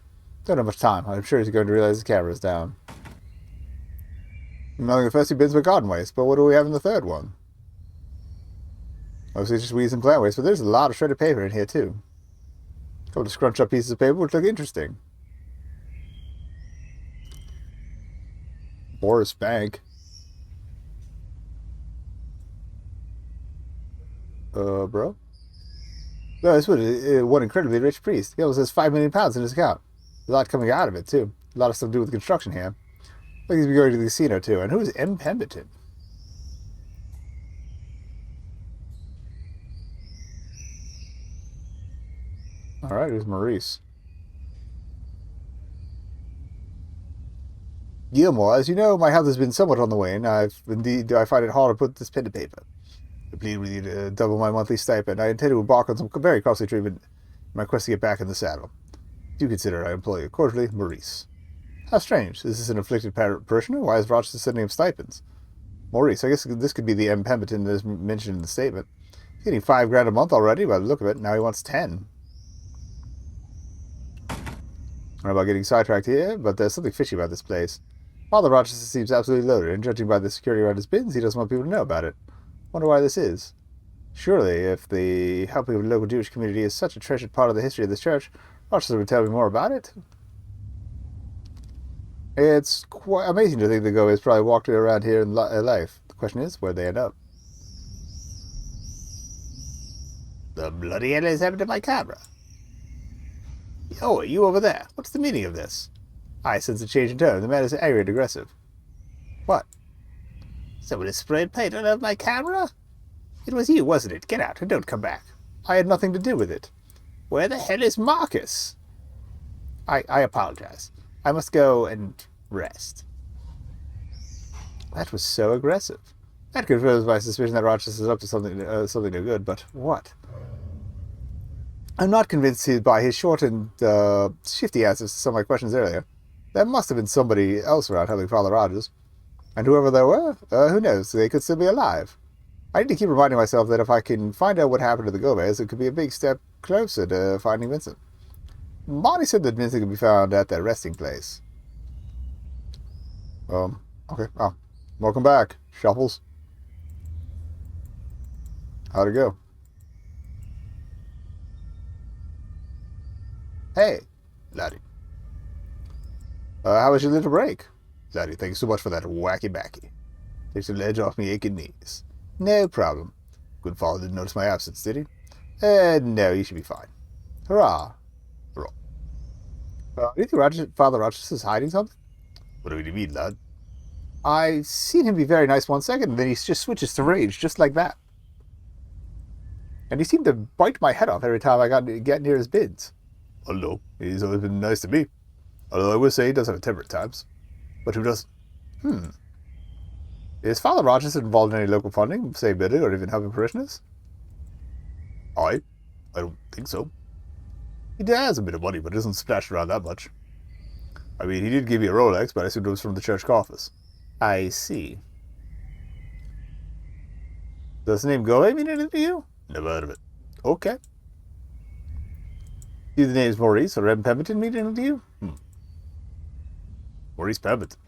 Don't have much time. I'm sure he's going to realize his camera's down. Among the first two bins were garden waste, but what do we have in the third one? Obviously just weeds and plant waste, but there's a lot of shredded paper in here too. A couple of scrunched up pieces of paper which look interesting. Boris Bank. Bro? No, this one incredibly rich priest. He almost has £5 million in his account. A lot coming out of it, too. A lot of stuff to do with construction here. Like he's going to the casino, too. And who's M. Pemberton? Alright, who's Maurice? Gilmore, as you know, my health has been somewhat on the wane. I find it hard to put this pen to paper. I plead with you to double my monthly stipend. I intend to embark on some very costly treatment in my quest to get back in the saddle. Do consider I employ you cordially, Maurice. How strange. Is this an afflicted parishioner? Why is Rochester sending him stipends? Maurice, I guess this could be the M. Pemberton that is mentioned in the statement. He's getting $5,000 a month already by the look of it. Now he wants 10. I don't know about getting sidetracked here, but there's something fishy about this place. Father Rochester seems absolutely loaded, and judging by the security around his bins, he doesn't want people to know about it. Wonder why this is. Surely, if the helping of the local Jewish community is such a treasured part of the history of this church, Rochester would tell me more about it. It's quite amazing to think the Gomez probably walked around here in life. The question is, where'd they end up? The bloody hell has happened to my camera? Oh, are you over there? What's the meaning of this? I sense a change in tone. The man is angry and aggressive. What? Someone has sprayed paint all over my camera? It was you, wasn't it? Get out and don't come back. I had nothing to do with it. Where the hell is Marcus? I apologize. I must go and rest. That was so aggressive. That confirms my suspicion that Rochester is up to something no good, but what? I'm not convinced by his short and shifty answers to some of my questions earlier. There must have been somebody else around helping Father Rogers. And whoever they were, who knows, they could still be alive. I need to keep reminding myself that if I can find out what happened to the Gomez, it could be a big step closer to finding Vincent. Bonnie said that Vincent could be found at their resting place. Okay. Oh, welcome back, Shuffles. How'd it go? Hey, laddie. How was your little break? Laddie, thanks so much for that wacky backy. Takes the ledge off me aching knees. No problem. Good father didn't notice my absence, did he? No, you should be fine. Hurrah. Hurrah. Do you think Father Rochester's hiding something? What do you mean, lad? I've seen him be very nice 1 second, and then he just switches to rage, just like that. And he seemed to bite my head off every time I get near his bids. Oh, no, he's always been nice to me. Although I will say he does have a temper at times. But who doesn't? Is Father Rochester involved in any local funding, say bidding, or even helping parishioners? I don't think so. He has a bit of money, but doesn't splash around that much. I mean, he did give me a Rolex, but I assumed it was from the church coffers. I see. Does the name Goe mean anything to you? Never heard of it. Okay. Do the names Maurice or M. Pemberton mean anything to you? Maurice Pemberton.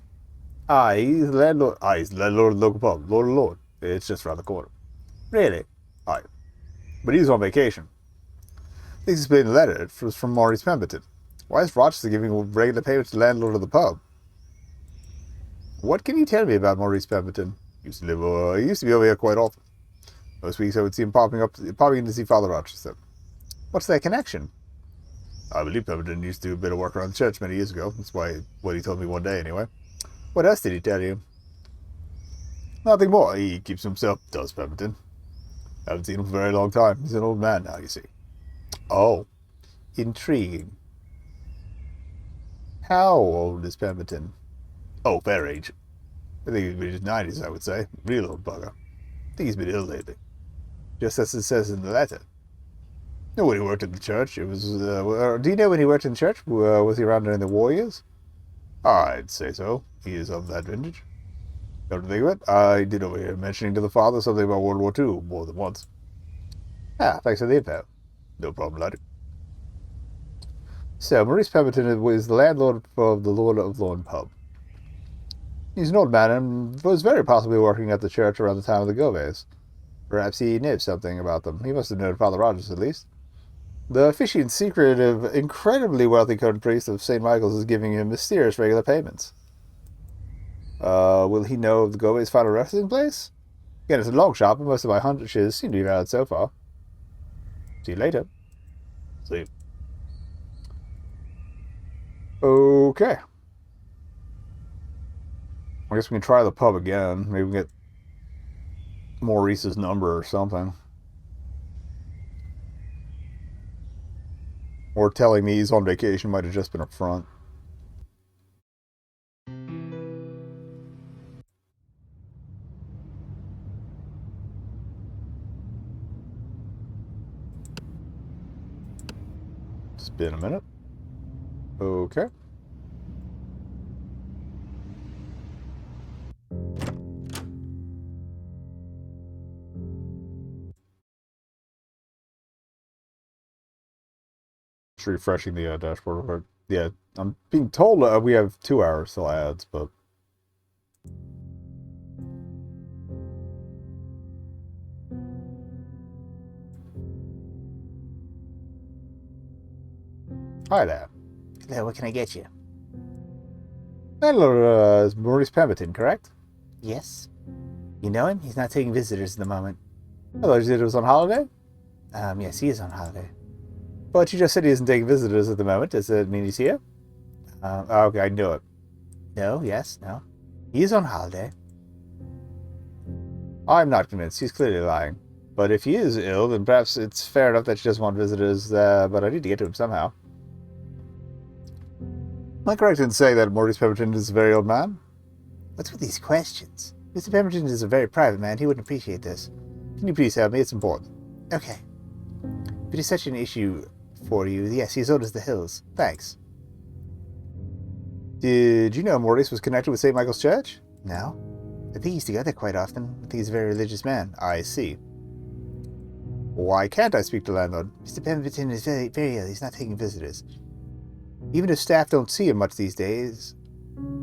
He's the landlord. He's the landlord of the local pub. Lord. It's just around the corner. Really? Aye. But he's on vacation. This explained the letter. It was from Maurice Pemberton. Why is Rochester giving regular payments to the landlord of the pub? What can you tell me about Maurice Pemberton? He used to be over here quite often. Most weeks I would see him popping in to see Father Rochester. What's their connection? I believe Pemberton used to do a bit of work around the church many years ago. That's what he told me one day, anyway. What else did he tell you? Nothing more. He keeps himself, does Pemberton. I haven't seen him for a very long time. He's an old man now, you see. Oh, intriguing. How old is Pemberton? Oh, fair age. I think he's been in his 90s, I would say. Real old bugger. I think he's been ill lately. Just as it says in the letter. You know when he worked in the church? It was. Do you know when he worked in church? Was he around during the war years? I'd say so. He is of that vintage. Come to think of it, I did overhear mentioning to the father something about World War II more than once. Ah, thanks for the info. No problem, laddie. So, Maurice Pemberton is the landlord of the Lord of Lorne pub. He's an old man and was very possibly working at the church around the time of the Goves. Perhaps he knew something about them. He must have known Father Rogers, at least. The officiant secretive, incredibly wealthy current priest of St. Michael's is giving him mysterious regular payments. Will he know of the Goves' final resting place? Again, it's a long shot, but most of my hunches seem to be valid so far. See you later. See you. Okay. I guess we can try the pub again. Maybe we can get Maurice's number or something. Or telling me he's on vacation might have just been a front. It's been a minute. Okay. Just refreshing the dashboard. Yeah, I'm being told we have 2 hours till ads, but... Hi there. Hello, what can I get you? Hello, is Maurice Pemberton, correct? Yes? You know him? He's not taking visitors at the moment. Hello, you said he was on holiday? Yes, he is on holiday. But you just said he isn't taking visitors at the moment. Does that mean he's here? Okay, I knew it. No, yes, no. He is on holiday. I'm not convinced. He's clearly lying. But if he is ill, then perhaps it's fair enough that she doesn't want visitors, but I need to get to him somehow. Am I correct in saying that Maurice Pemberton is a very old man? What's with these questions? Mr. Pemberton is a very private man. He wouldn't appreciate this. Can you please help me? It's important. Okay. If it is such an issue for you, yes, he's old as the hills. Thanks. Did you know Maurice was connected with St. Michael's Church? No. I think he used to go there quite often. I think he's a very religious man. I see. Why can't I speak to the landlord? Mr. Pemberton is very, very ill. He's not taking visitors. Even if staff don't see him much these days,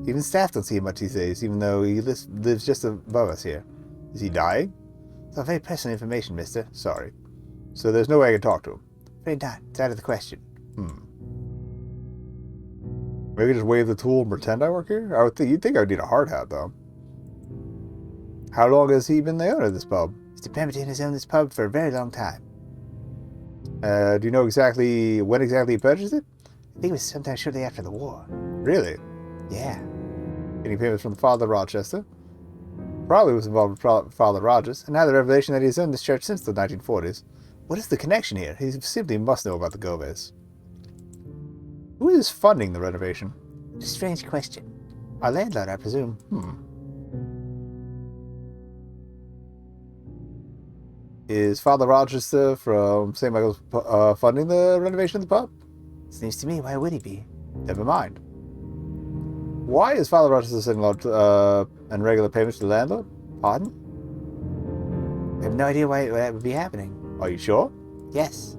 even though he lives just above us here. Is he dying? It's all very personal information, mister. Sorry. So there's no way I can talk to him? Very not. It's out of the question. Maybe just wave the tool and pretend I work here? You'd think I would need a hard hat, though. How long has he been the owner of this pub? Mr. Pemberton has owned this pub for a very long time. Do you know when exactly he purchased it? I think it was sometime shortly after the war. Really? Yeah. Any payments from Father Rochester? Probably was involved with Father Rogers, and now the revelation that he's owned this church since the 1940s. What is the connection here? He simply must know about the Goves. Who is funding the renovation? A strange question. Our landlord, I presume. Is Father Rochester from St. Michael's funding the renovation of the pub? Seems to me, why would he be? Never mind. Why is Father Rochester sending out and regular payments to the landlord? Pardon? I have no idea why that would be happening. Are you sure? Yes.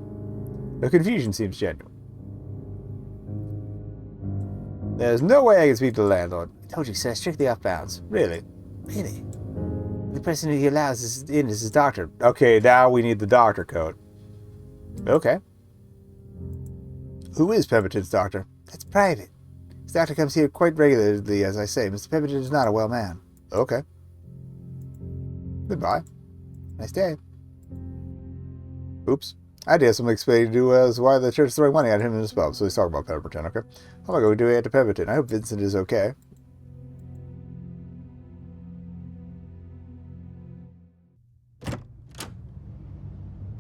The confusion seems genuine. There's no way I can speak to the landlord. I told you, sir, strictly off bounds. Really? Really? If The person who he allows in is his doctor. Okay, now we need the doctor code. Okay. Who is Pemberton's doctor? That's private. His doctor comes here quite regularly, as I say. Mr. Pemberton is not a well man. Okay. Goodbye. Nice day. Oops. I did have something explaining to do as why the church is throwing money at him in his pub. So he's talking about Pemberton, okay? How am I going to do it to Pemberton? I hope Vincent is okay.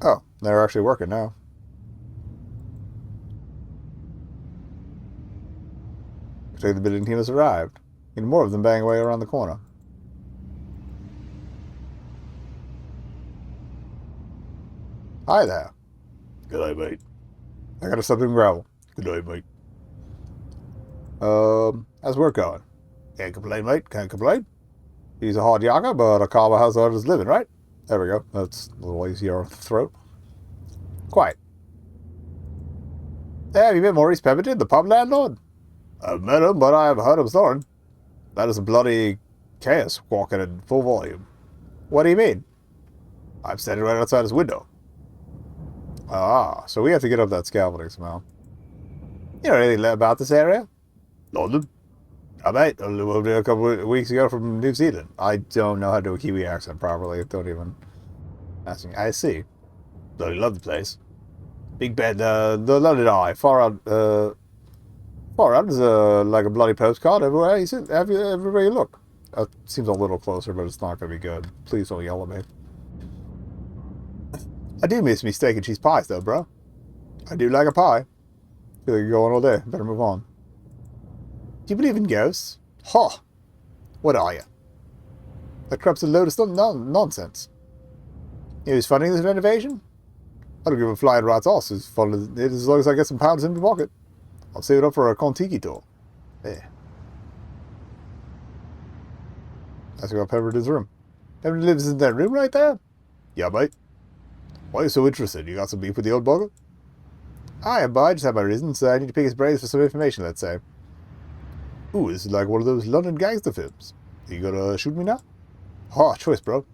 Oh, they're actually working now. Looks like the bidding team has arrived. And more of them bang away around the corner. Hi there. Good day, mate. I got a something gravel. Good day, mate. How's work going? Can't complain, mate. Can't complain. He's a hard yakker, but a calmer has earned his living, right? There we go. That's a little easier on the throat. Quite. Hey, have you met Maurice Pemberton, the pub landlord? I've met him, but I haven't heard him snoring. That is a bloody chaos walking in full volume. What do you mean? I'm standing right outside his window. Ah, so we have to get up that scaffolding somehow. You know anything about this area? London. I mate, I moved here a couple of weeks ago from New Zealand. I don't know how to do a Kiwi accent properly. Don't even ask me. I see. Bloody love the place. Big bed, the London Eye, far out is like a bloody postcard everywhere. You see, everywhere you look. Seems a little closer, but it's not going to be good. Please don't yell at me. I do miss me steak and cheese pies, though, bro. I do like a pie. Feel like you're going all day. Better move on. Do you believe in ghosts? Huh. What are you? That crap's a load of nonsense. You know who's funding this renovation? I don't give a flying rat's ass who's funding it as long as I get some pounds in my pocket. I'll save it up for a Kontiki tour. Yeah. Let's go up Pemberton's room. Pemberton lives in that room right there? Yeah, mate. Why are you so interested? You got some beef with the old bugger? I am, but I just have my reasons. I need to pick his brains for some information, let's say. Ooh, this is like one of those London gangster films. Are you gonna shoot me now? Hard choice, bro.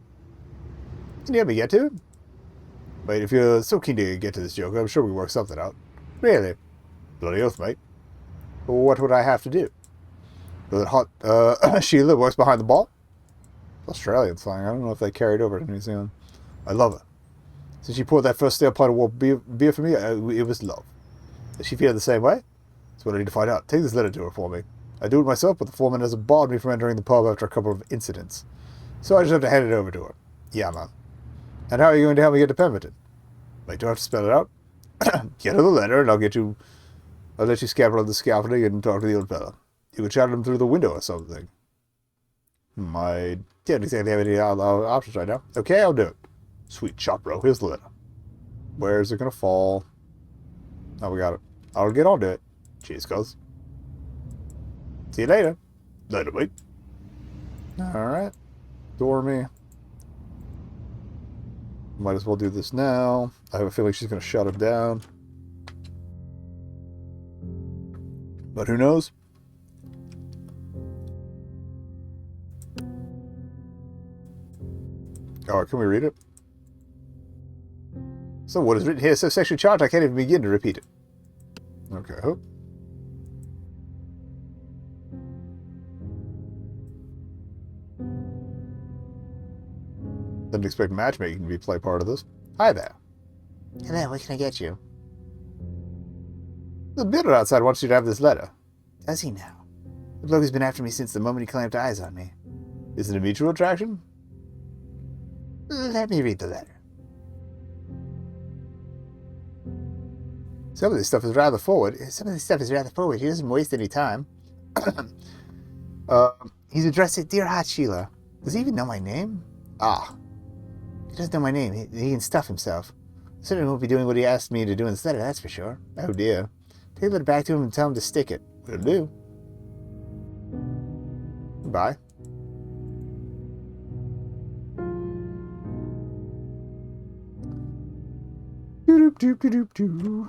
Can you help me get to him? Mate, if you're so keen to get to this joke, I'm sure we can work something out. Really? Bloody oath, mate. Well, what would I have to do? The hot Sheila works behind the bar? Australian slang. I don't know if they carried over to New Zealand. I love her. Since she poured that first stale pint of warm beer for me, it was love. Does she feel the same way? That's what I need to find out. Take this letter to her for me. I do it myself, but the foreman has barred me from entering the pub after a couple of incidents. So I just have to hand it over to her. Yeah, man. And how are you going to help me get to Pemberton? Wait, do I have to spell it out? Get her the letter, and I'll let you scamper on the scaffolding and talk to the old fella. You can chat him through the window or something. I don't exactly have any options right now. Okay, I'll do it. Sweet shot, bro. Here's the letter. Where's it gonna fall? Oh, we got it. I'll get on to it. Cheers, cuz. See you later. Later, mate. Alright. Door me. Might as well do this now. I have a feeling she's gonna shut him down. But who knows? Alright, can we read it? So what is written here is so sexually charged I can't even begin to repeat it. Okay, hope. Didn't expect matchmaking to be play part of this. Hi there. Hello, what can I get you? The builder outside wants you to have this letter. Does he now? The bloke has been after me since the moment he clamped eyes on me. Is it a mutual attraction? Let me read the letter. Some of this stuff is rather forward. He doesn't waste any time. He's addressed it, Dear Hot Sheila. Does he even know my name? Ah. He doesn't know my name. He can stuff himself. I certainly won't be doing what he asked me to do in this letter, that's for sure. Oh dear. Take the letter back to him and tell him to stick it. Will do. Bye. Doop.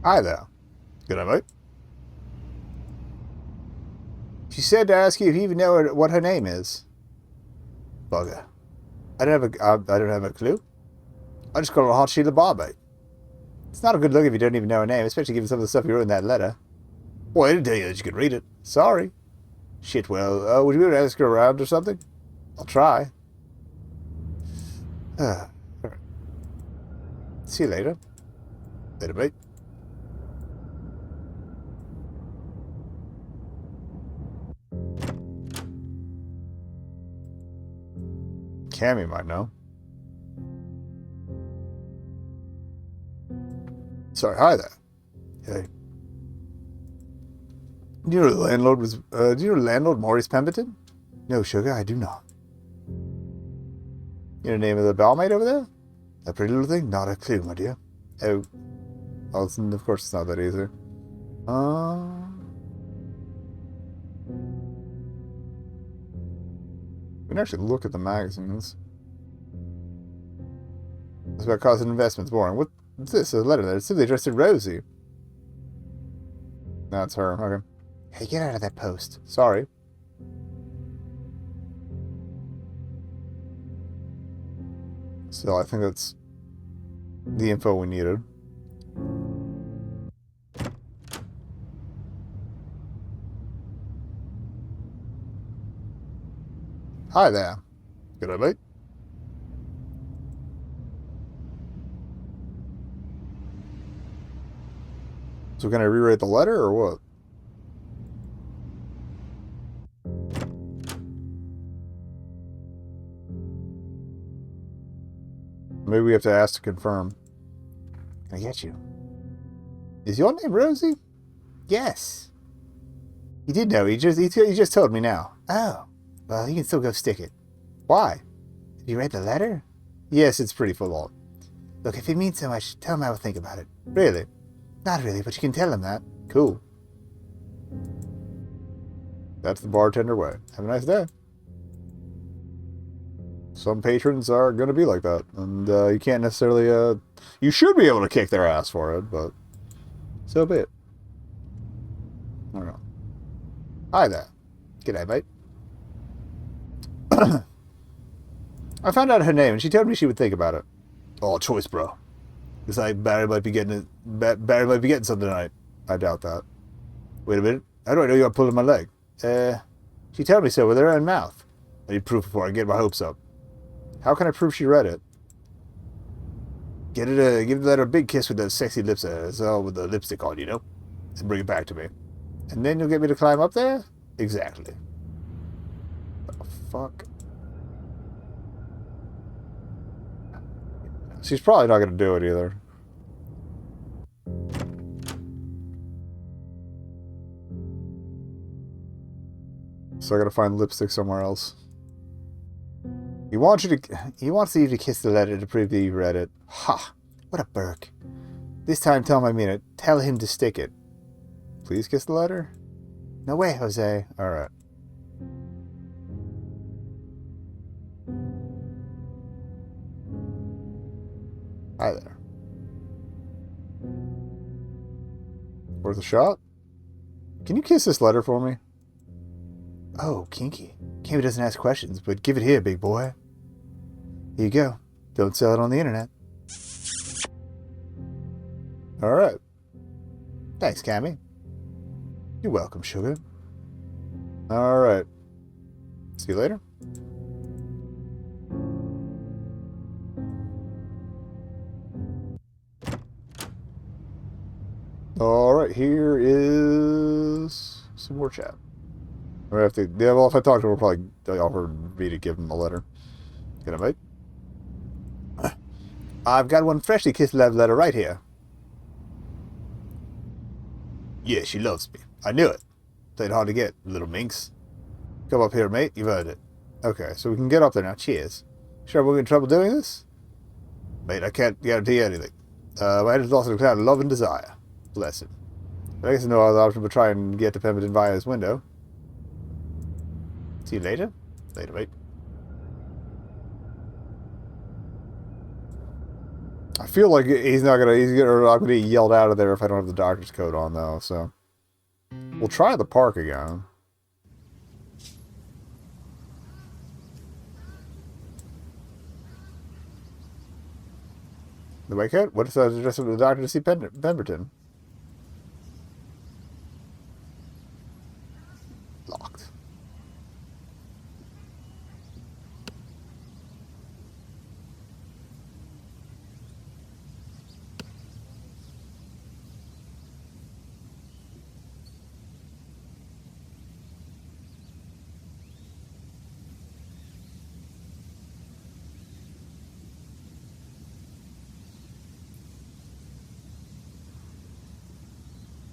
Hi there. Good night, mate. She said to ask you if you even know what her name is. Bugger. I don't have a clue. I just call her Hot Sheila Bar, mate. It's not a good look if you don't even know her name, especially given some of the stuff you wrote in that letter. Well, I didn't tell you that you could read it. Sorry. Shit, well, would you be able to ask her around or something? I'll try. Alright. See you later. Later, mate. Cammy might know. Sorry, hi there. Hey. Do you know the landlord was, do you know the landlord, Maurice Pemberton? No, sugar, I do not. You know the name of the bellmate over there? That pretty little thing? Not a clue, my dear. Oh. Well, of course it's not that easy. We can actually look at the magazines. It's about cost and investments. Boring. What's this? A letter there. It's simply addressed to Rosie. That's her. Okay. Hey, get out of that post. Sorry. So I think that's the info we needed. Hi there. Good night, mate. So can I rewrite the letter or what? Maybe we have to ask to confirm. Can I get you? Is your name Rosie? Yes. He did know. He just told me now. Oh. Well, you can still go stick it. Why? Have you read the letter? Yes, it's pretty full on. Look, if it means so much, tell him I will think about it. Really? Not really, but you can tell him that. Cool. That's the bartender way. Have a nice day. Some patrons are going to be like that. And you can't necessarily... you should be able to kick their ass for it, but... So be it. I don't know. Hi there. G'day, mate. I found out her name, and she told me she would think about it. Oh, choice, bro. Looks like Barry might be getting something tonight. I doubt that. Wait a minute. How do I know you're pulling my leg? She told me so with her own mouth. I need proof before I get my hopes up. How can I prove she read it? Give that a big kiss with those sexy lips, with the lipstick on, you know? And bring it back to me. And then you'll get me to climb up there? Exactly. Oh, fuck. She's probably not going to do it either. So I got to find lipstick somewhere else. He wants you to kiss the letter to prove that you read it. Ha! What a Burke. This time tell him I mean it. Tell him to stick it. Please kiss the letter? No way, Jose. Alright. Hi there. Worth a shot? Can you kiss this letter for me? Oh, kinky. Cammy doesn't ask questions, but give it here, big boy. Here you go. Don't sell it on the internet. Alright. Thanks, Cammy. You're welcome, sugar. Alright. See you later. Alright, here is some more chat. I have to, yeah, well, if I talk to her, we'll probably offer me to give him a letter. Good night, mate. I've got one freshly kissed love letter right here. Yeah, she loves me. I knew it. Played hard to get, little minx. Come up here, mate. You've earned it. Okay, so we can get up there now. Cheers. Sure we're in trouble doing this? Mate, I can't guarantee anything. My head is lost in a cloud of love and desire. Bless him. But I guess there's no other option but try and get to Pemberton via his window. See you later. Later, mate. I feel like he's not gonna I'm gonna get yelled out of there if I don't have the doctor's coat on though, so we'll try the park again. The white coat? What if I was dressed up with the doctor to see Pemberton? Locked.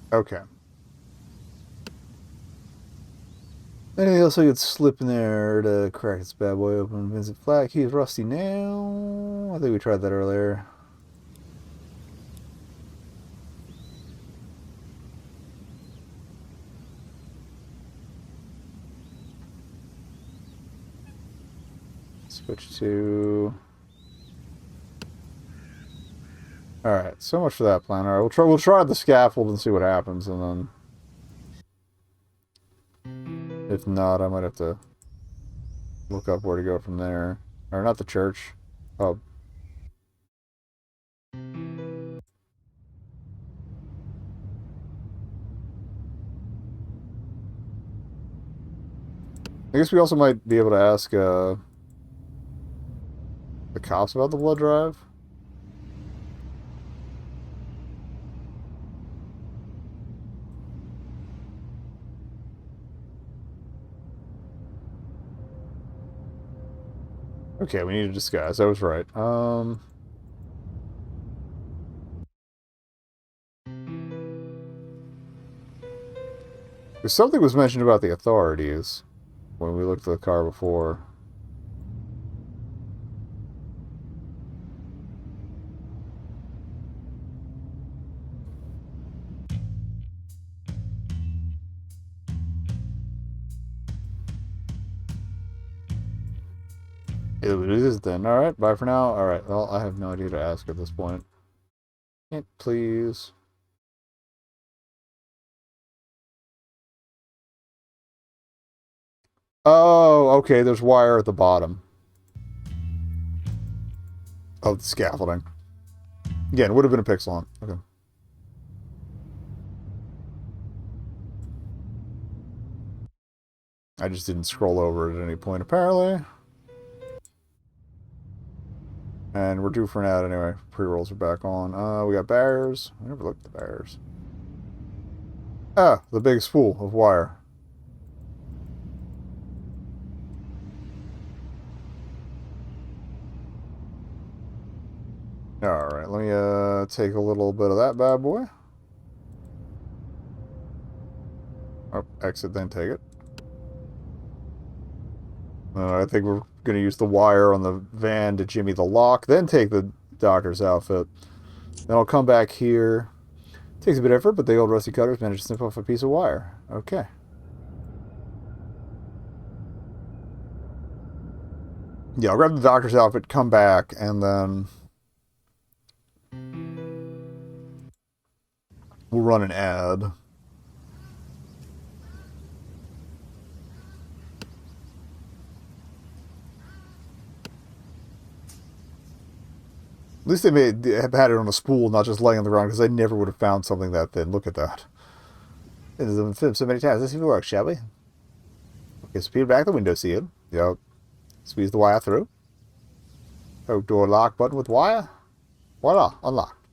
Okay. Anything else I could slip in there to crack this bad boy open? Vincent Flat Key is rusty now. I think we tried that earlier. Switch to... Alright, so much for that plan. Alright, we'll try the scaffold and see what happens, and then... If not, I might have to look up where to go from there. Or not the church. Oh. I guess we also might be able to ask the cops about the blood drive. Okay, we need a disguise. I was right. Something was mentioned about the authorities when we looked at the car before. It is then. Alright, bye for now. Alright, well, I have no idea to ask at this point. Can't please. Oh, okay, there's wire at the bottom of the scaffolding. Again, it would have been a pixel on. Okay. I just didn't scroll over it at any point, apparently. And we're due for an ad anyway. Pre-rolls are back on. We got barriers. I never looked at the barriers. Ah, the big spool of wire. Alright, let me take a little bit of that bad boy. Oh, exit, then take it. I think we're going to use the wire on the van to jimmy the lock, then take the doctor's outfit. Then I'll come back here. Takes a bit of effort, but the old rusty cutters managed to snip off a piece of wire. Okay. Yeah, I'll grab the doctor's outfit, come back, and then we'll run an ad. At least they may have had it on a spool, not just laying on the ground, because I never would have found something that thin. Look at that. It has been filmed so many times. Let's see if it works, shall we? Okay, so peel back the window seal. Yep. Squeeze the wire through. Oak door lock button with wire. Voila, unlocked.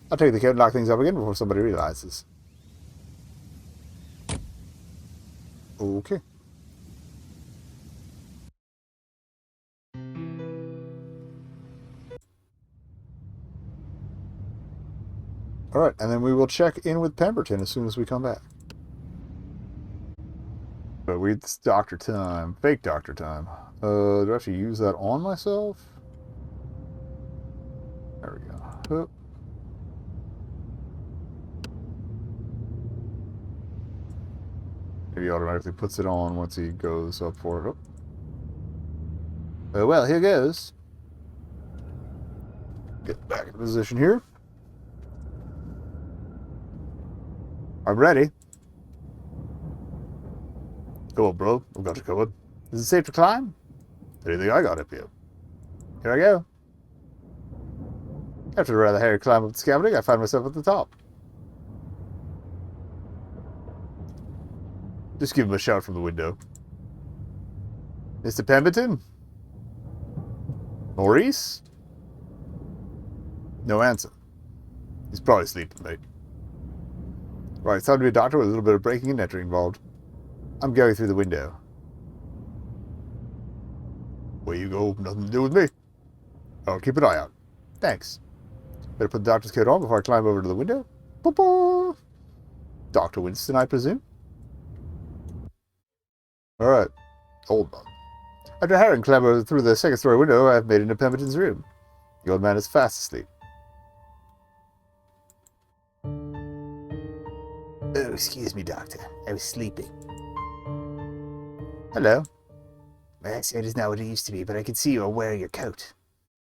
I'll take the code and lock things up again before somebody realizes. Okay. Alright, and then we will check in with Pemberton as soon as we come back. But it's doctor time. Fake doctor time. Do I have to use that on myself? There we go. Oh. Maybe he automatically puts it on once he goes up for it. Oh. Well, here goes. Get back in position here. I'm ready. Go on, bro. I've got you covered. Is it safe to climb? Anything I got up here. Here I go. After a rather hairy climb up the scaffolding, I find myself at the top. Just give him a shout from the window. Mr. Pemberton? Maurice? No answer. He's probably sleeping, mate. Right, it's time to be a doctor with a little bit of breaking and entering involved. I'm going through the window. Where you go, nothing to do with me. I'll keep an eye out. Thanks. Better put the doctor's coat on before I climb over to the window. Ba-ba! Dr. Winston, I presume? Alright. Hold on. After Harry clambered through the second-story window, I've made it into Pemberton's room. The old man is fast asleep. Oh, excuse me, Doctor. I was sleeping. Hello. My eyesight is not what it used to be, but I can see you are wearing your coat.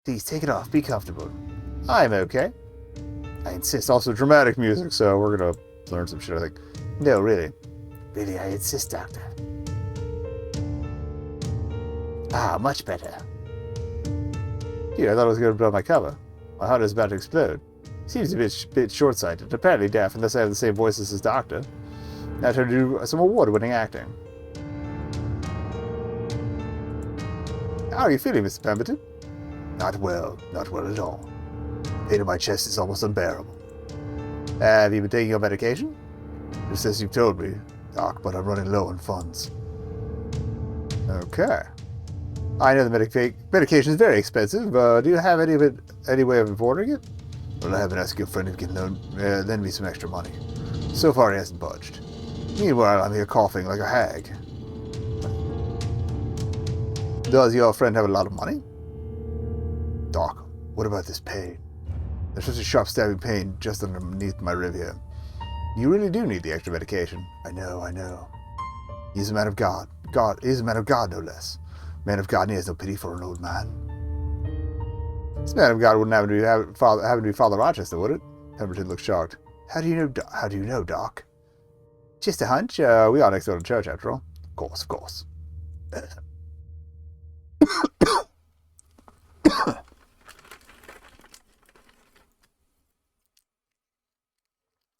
Please take it off. Be comfortable. I'm okay. I insist. Also dramatic music, so we're gonna learn some shit, I think. No, really. Really, I insist, Doctor. Ah, much better. Here, I thought I was gonna blow my cover. My heart is about to explode. Seems a bit short-sighted, apparently deaf, unless I have the same voice as his doctor. Now I try to do some award-winning acting. How are you feeling, Mr. Pemberton? Not well at all. The pain in my chest is almost unbearable. Have you been taking your medication? Just as you've told me, Doc, but I'm running low on funds. Okay. I know the medication is very expensive. Do you have any way of ordering it? Well, I haven't asked your friend if he can lend me some extra money. So far, he hasn't budged. Meanwhile, I'm here coughing like a hag. Does your friend have a lot of money? Doc, what about this pain? There's such a sharp stabbing pain just underneath my rib here. You really do need the extra medication. I know. He's a man of God. He's a man of God, no less. Man of God, and he has no pity for an old man. This man of God wouldn't happen to be Father Rochester, would it? Pemberton looked shocked. How do you know, Doc? Just a hunch. We are next door to church, after all. Of course.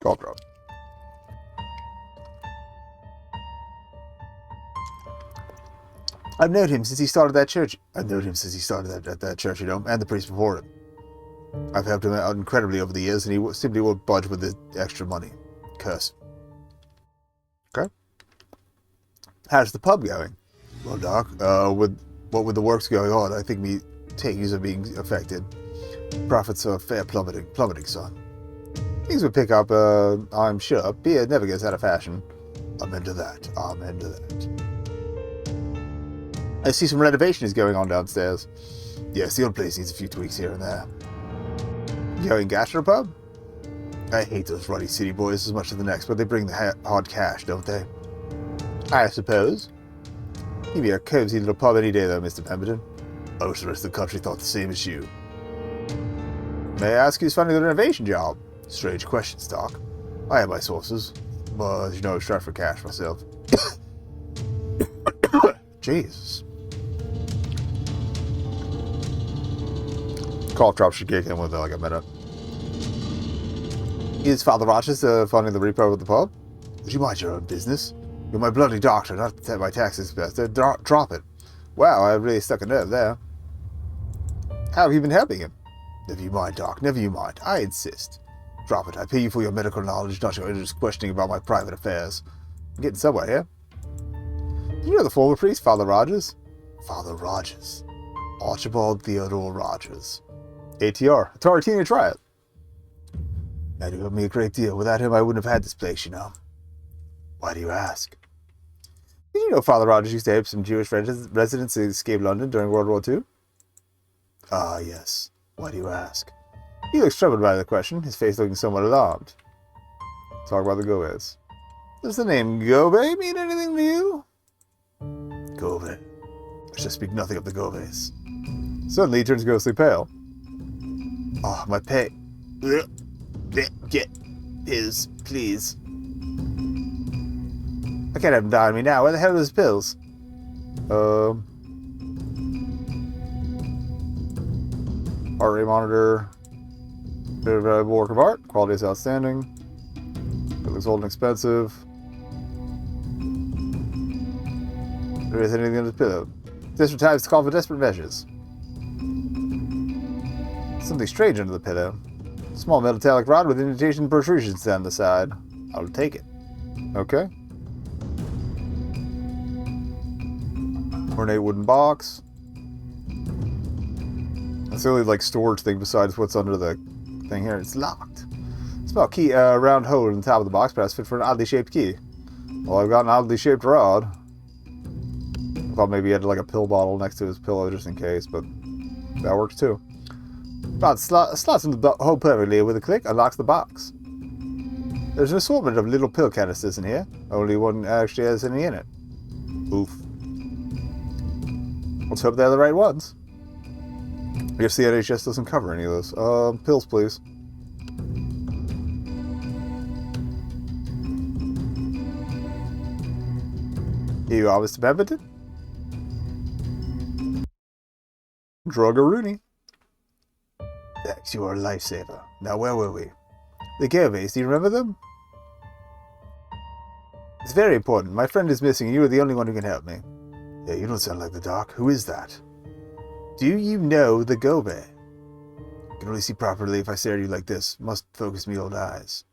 Cough drop. I've known him since he started that church. I've known him since he started at that church, and the priest before him. I've helped him out incredibly over the years, and he simply won't budge with the extra money. Curse. Okay. How's the pub going? Well, Doc, with the works going on, I think me takings are being affected. Profits are fair plummeting, son. Things would pick up, I'm sure. Beer never gets out of fashion. Amen to that. I see some renovations going on downstairs. Yes, the old place needs a few tweaks here and there. You going gastropub? I hate those ruddy city boys as much as the next, but they bring the hard cash, don't they? I suppose. You'd be a cozy little pub any day, though, Mr. Pemberton. I wish the rest of the country thought the same as you. May I ask who's funding the renovation job? Strange questions, Doc. I have my sources, but as you know, I strive for cash myself. Jesus. Cough drop should kick in with like a minute. Is Father Rochester funding the repo of the pub? Would you mind your own business? You're my bloody doctor, not my taxes best. Drop it. Wow, I really stuck a nerve there. How have you been helping him? Never you mind, Doc. Never you mind. I insist. Drop it. I pay you for your medical knowledge, not your endless questioning about my private affairs. I'm getting somewhere here. Do you know the former priest, Father Rogers? Father Rogers. Archibald Theodore Rogers. ATR. Tarantino trial. That would help me a great deal. Without him, I wouldn't have had this place, you know. Why do you ask? Did you know Father Rogers used to help some Jewish residents escape London during World War II? Ah, yes. Why do you ask? He looks troubled by the question, his face looking somewhat alarmed. Talk about the Goves. Does the name Gove mean anything to you? Gove. I shall speak nothing of the Goves. Suddenly he turns ghostly pale. Oh, my pay. Get pills, please. I can't have him die on me now. Where the hell are his pills? Heart rate monitor. Very valuable work of art. Quality is outstanding. It looks old and expensive. There is anything in his pillow. Desperate times to call for desperate measures. Something strange under the pillow. Small metallic rod with indentation protrusions down the side. I'll take it. Okay. Ornate wooden box. That's the only like storage thing besides what's under the thing here. It's locked. Small key, round hole in the top of the box, perhaps fit for an oddly shaped key. Well, I've got an oddly shaped rod. I thought maybe he had like a pill bottle next to his pillow just in case, but that works too. Slots in the hole perfectly with a click, unlocks the box. There's an assortment of little pill canisters in here. Only one actually has any in it. Oof. Let's hope they're the right ones. I guess the NHS doesn't cover any of those. Pills, please. Here you are, Mr. Pemberton. Drug-a-rooney. Thanks, you are a lifesaver. Now, where were we? The Gervais, do you remember them? It's very important. My friend is missing, and you are the only one who can help me. Yeah, you don't sound like the doc. Who is that? Do you know the Gobe? I can only see properly if I stare at you like this. Must focus me old eyes.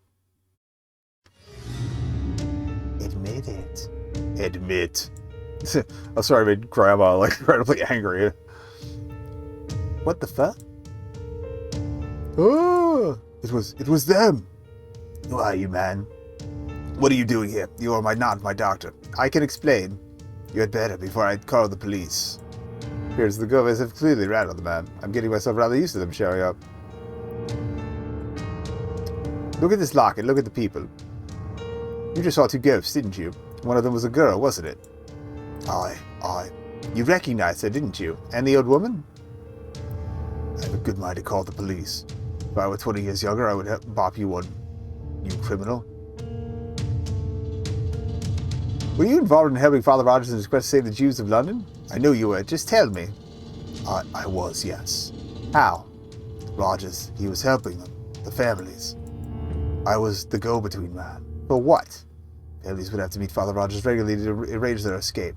Admit it. Admit. I'm sorry I made Grandma like incredibly angry. What the fuck? Oh, it was them. Who are you, man? What are you doing here? You are not my doctor. I can explain. You had better before I call the police. Appears the Goves have clearly rattled the man. I'm getting myself rather used to them showing up. Look at this locket. Look at the people. You just saw two ghosts, didn't you? One of them was a girl, wasn't it? Aye. You recognized her, didn't you? And the old woman? I have a good mind to call the police. If I were 20 years younger, I would bop you one. You criminal. Were you involved in helping Father Rogers in his quest to save the Jews of London? I know you were. Just tell me. I was, yes. How? Rogers, he was helping them. The families. I was the go-between man. For what? Families would have to meet Father Rogers regularly to arrange their escape.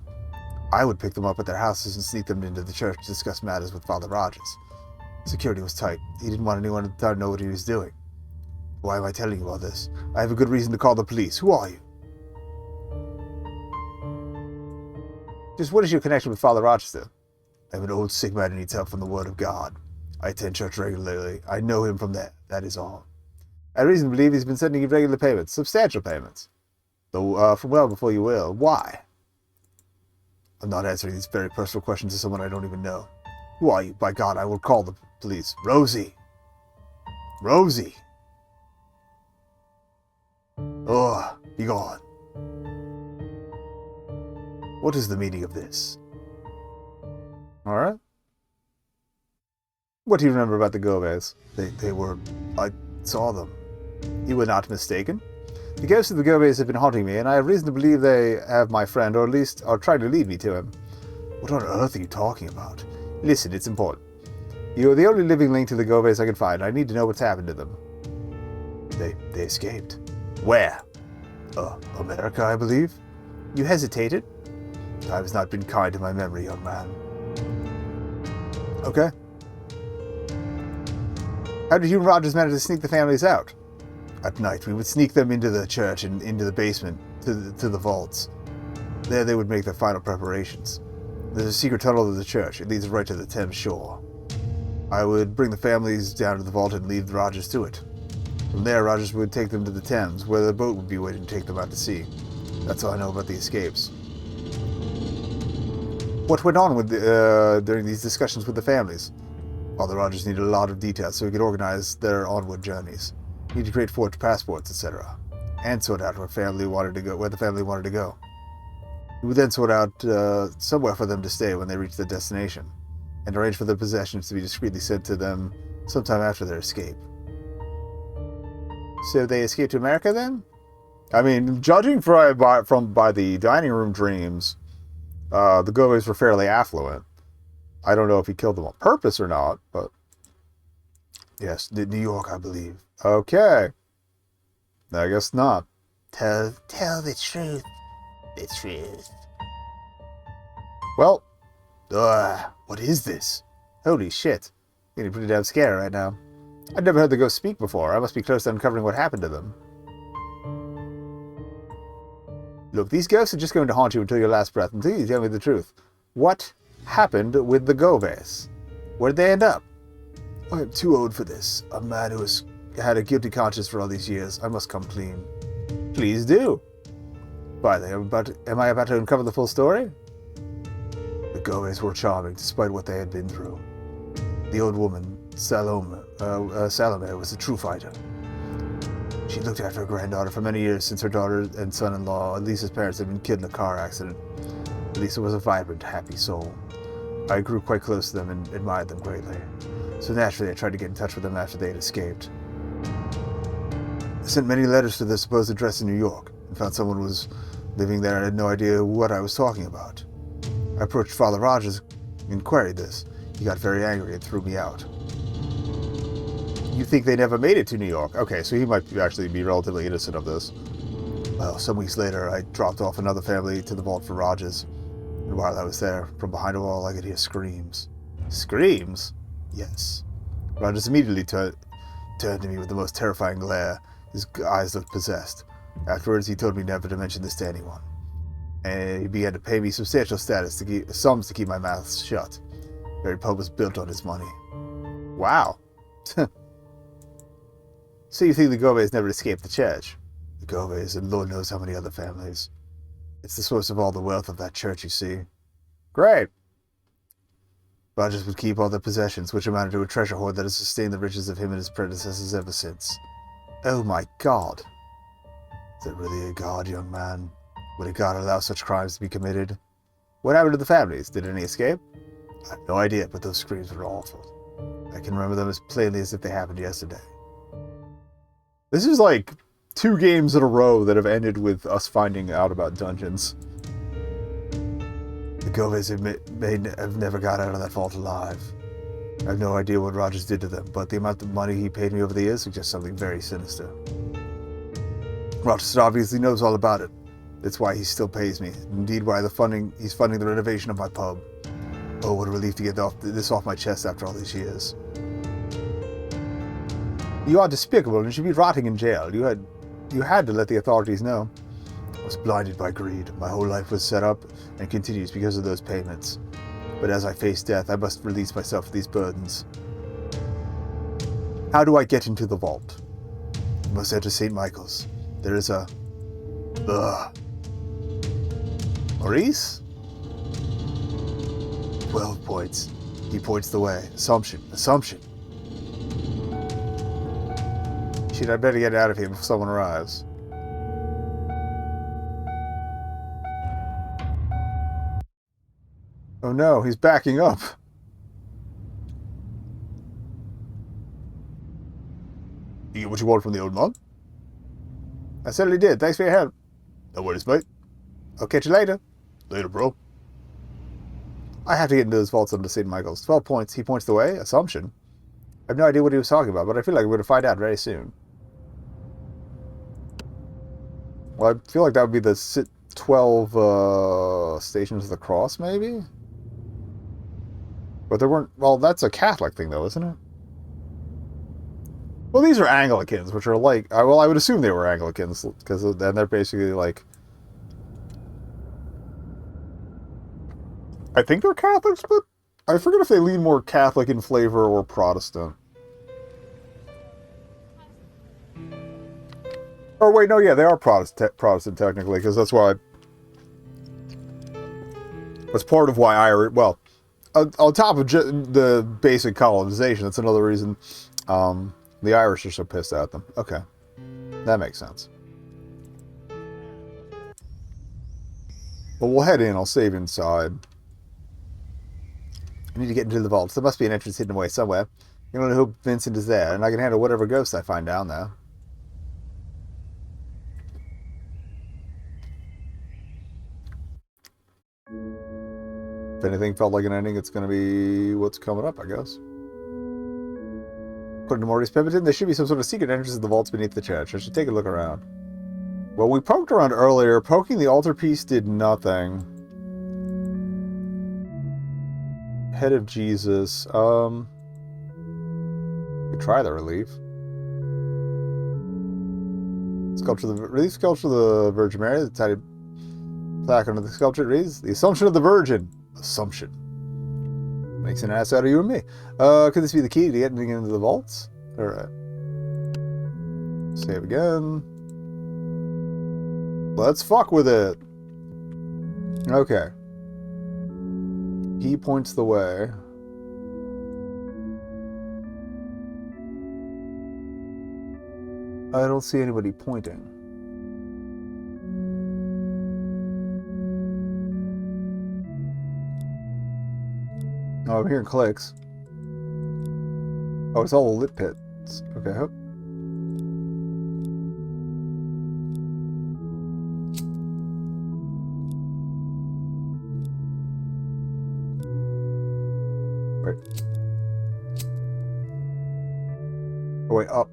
I would pick them up at their houses and sneak them into the church to discuss matters with Father Rogers. Security was tight. He didn't want anyone to know what he was doing. Why am I telling you all this? I have a good reason to call the police. Who are you? Just what is your connection with Father Rochester? I'm an old sick man who needs help from the Word of God. I attend church regularly. I know him from there. That is all. I have reason to believe he's been sending you regular payments, substantial payments. Though from well before you will. Why? I'm not answering these very personal questions to someone I don't even know. Who are you? By God, I will call the police. Rosie! Rosie! Oh, be gone. What is the meaning of this? Alright. What do you remember about the Goves? They were... I saw them. You were not mistaken. The ghosts of the Goves have been haunting me, and I have reason to believe they have my friend, or at least are trying to lead me to him. What on earth are you talking about? Listen, it's important. You are the only living link to the Goves I can find. I need to know what's happened to them. They escaped. Where? America, I believe. You hesitated? Time has not been kind to my memory, young man. Okay. How did you and Rogers manage to sneak the families out? At night, we would sneak them into the church and into the basement, to the vaults. There they would make their final preparations. There's a secret tunnel to the church. It leads right to the Thames shore. I would bring the families down to the vault and lead Rogers to it. From there, Rogers would take them to the Thames, where the boat would be waiting to take them out to sea. That's all I know about the escapes. What went on with during these discussions with the families? Father Rogers needed a lot of details so he could organize their onward journeys. He needed to create forged passports, etc., and sort out where the family wanted to go. He would then sort out somewhere for them to stay when they reached their destination, and arrange for their possessions to be discreetly sent to them sometime after their escape. So they escaped to America then? I mean, judging by the dining room dreams, the Goveys were fairly affluent. I don't know if he killed them on purpose or not, but yes, New York, I believe. Okay. I guess not. Tell the truth. The truth. Well, what is this? Holy shit. Getting pretty damn scared right now. I'd never heard the ghosts speak before. I must be close to uncovering what happened to them. Look, these ghosts are just going to haunt you until your last breath. Until you tell me the truth. What happened with the Goveys? Where'd they end up? I am too old for this. A man who has had a guilty conscience for all these years. I must come clean. Please do. By the way, am I about to uncover the full story? The Goveys were charming, despite what they had been through. The old woman, Salome, was a true fighter. She looked after her granddaughter for many years since her daughter and son-in-law, Lisa's parents, had been killed in a car accident. Lisa was a vibrant, happy soul. I grew quite close to them and admired them greatly. So naturally, I tried to get in touch with them after they had escaped. I sent many letters to their supposed address in New York and found someone was living there and had no idea what I was talking about. I approached Father Rogers and queried this. He got very angry and threw me out. You think they never made it to New York? Okay, so he might actually be relatively innocent of this. Well, some weeks later, I dropped off another family to the vault for Rogers. And while I was there, from behind a wall, I could hear screams. Screams? Yes. Rogers immediately turned to me with the most terrifying glare. His eyes looked possessed. Afterwards, he told me never to mention this to anyone. And he began to pay me substantial sums to keep my mouth shut. Very pub was built on his money. Wow. So you think the Goveys never escaped the church? The Goveys and Lord knows how many other families. It's the source of all the wealth of that church, you see. Great. Rogers would keep all their possessions, which amounted to a treasure hoard that has sustained the riches of him and his predecessors ever since. Oh my God. Is there really a God, young man? Would a God allow such crimes to be committed? What happened to the families? Did any escape? I have no idea, but those screams were awful. I can remember them as plainly as if they happened yesterday. This is like 2 games in a row that have ended with us finding out about dungeons. The Goveys have never got out of that vault alive. I have no idea what Rogers did to them, but the amount of money he paid me over the years suggests something very sinister. Rogers obviously knows all about it. That's why he still pays me. Indeed, why he's funding the renovation of my pub. Oh, what a relief to get this off my chest after all these years. You are despicable and should be rotting in jail. You had to let the authorities know. I was blinded by greed. My whole life was set up and continues because of those payments. But as I face death, I must release myself of these burdens. How do I get into the vault? You must enter St. Michael's. There is a... Maurice? 12 points. He points the way. Assumption. Shit, I better get out of here before someone arrives. Oh no, he's backing up. You get what you want from the old monk? I certainly did. Thanks for your help. No worries, mate. I'll catch you later. Later, bro. I have to get into those vaults under St. Michael's. 12 points. He points the way. Assumption. I have no idea what he was talking about, but I feel like we're going to find out very soon. Well, I feel like that would be the 12 Stations of the Cross, maybe? But there weren't... Well, that's a Catholic thing, though, isn't it? Well, these are Anglicans, which are like... Well, I would assume they were Anglicans, because then they're basically like... I think they're Catholics, but I forget if they lean more Catholic in flavor or Protestant. Or wait, no, yeah, they are Protestant technically, because that's why... That's part of why well, on top of the basic colonization, that's another reason the Irish are so pissed at them. Okay, that makes sense. Well, we'll head in. I'll save inside. I need to get into the vaults. There must be an entrance hidden away somewhere. You don't know who Vincent is there, and I can handle whatever ghosts I find down there. If anything felt like an ending, it's going to be what's coming up, I guess. According to Morty's Pemberton, there should be some sort of secret entrance to the vaults beneath the church. I should take a look around. Well, we poked around earlier. Poking the altar piece did nothing. Head of Jesus. We could try the relief. Relief sculpture of the Virgin Mary. The tiny plaque under the sculpture reads, "The Assumption of the Virgin." Assumption. Makes an ass out of you and me. Could this be the key to getting into the vaults? Alright. Save again. Let's fuck with it. Okay. He points the way. I don't see anybody pointing. Oh, I'm hearing clicks. Oh, it's all lit pits. Okay, hope. Wait. Oh, wait, up.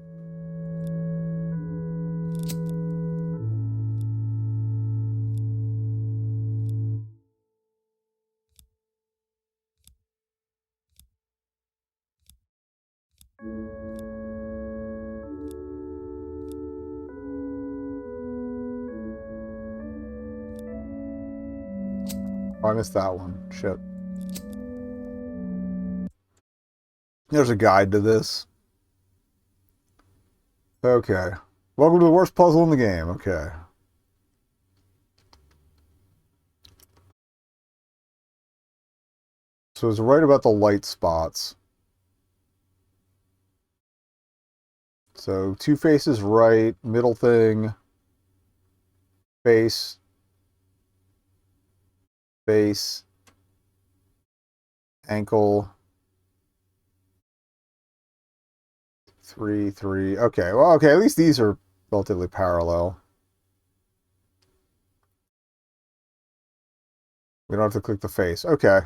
Oh, I missed that one. Shit. There's a guide to this. Okay. Welcome to the worst puzzle in the game. Okay. So it's right about the light spots. So two faces right, middle thing, face, face, ankle, 3, 3. Okay, well, okay, at least these are relatively parallel. We don't have to click the face. Okay.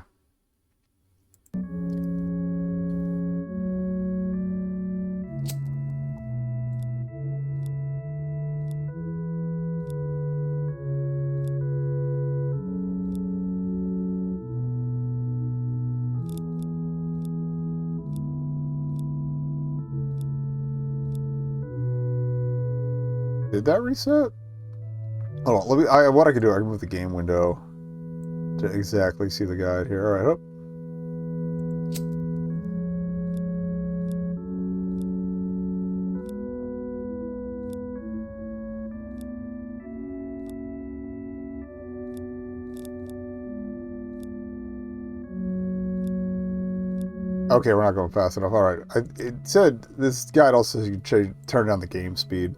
Did that reset? Hold on, let me. What I can do, I can move the game window to exactly see the guide here. All right, up. Okay, we're not going fast enough. All right, it said this guide also says you can turn down the game speed.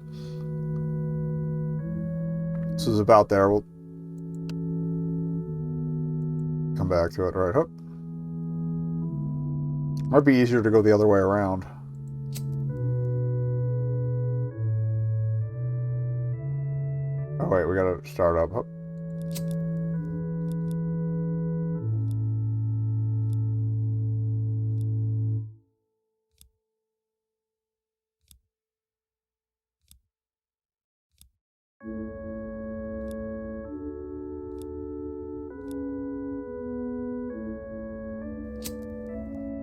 This is about there. We'll come back to it. All right, hook. Might be easier to go the other way around. Oh wait, we gotta start up. Hook.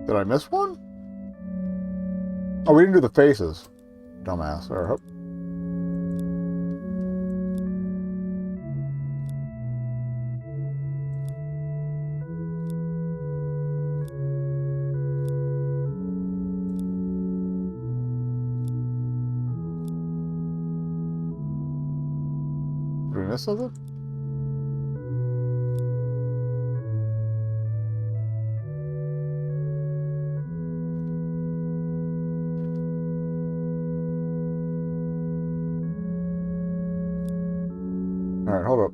Did I miss one? Oh, we didn't do the faces. Dumbass. All right, hook. Did we miss something? All right, hold up.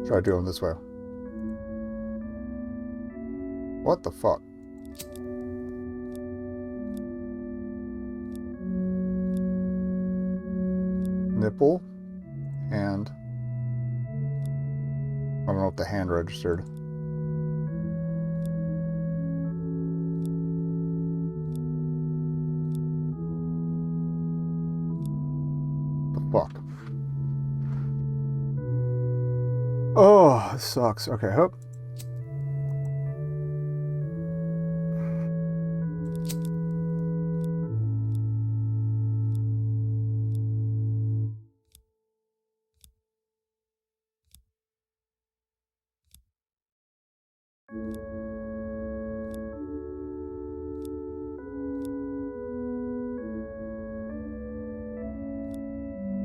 Try doing this way. What the fuck? nipple, hand. I don't know if the hand registered. The fuck? Oh, this sucks. Okay, hope.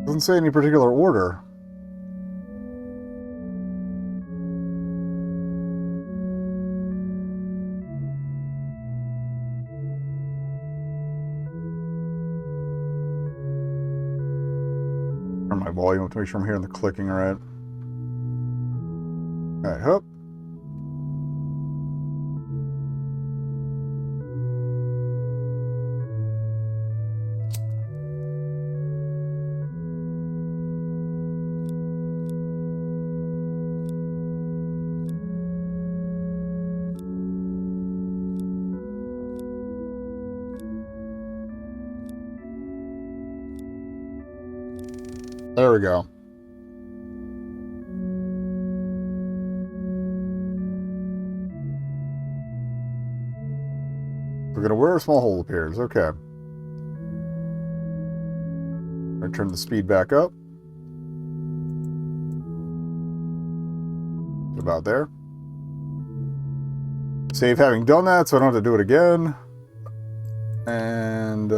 Doesn't say any particular order. Turn my volume up to make sure I'm hearing the clicking right. Alright, hope. There we go. We're gonna where a small hole appears. Okay. I turn the speed back up. About there. Save having done that, so I don't have to do it again. And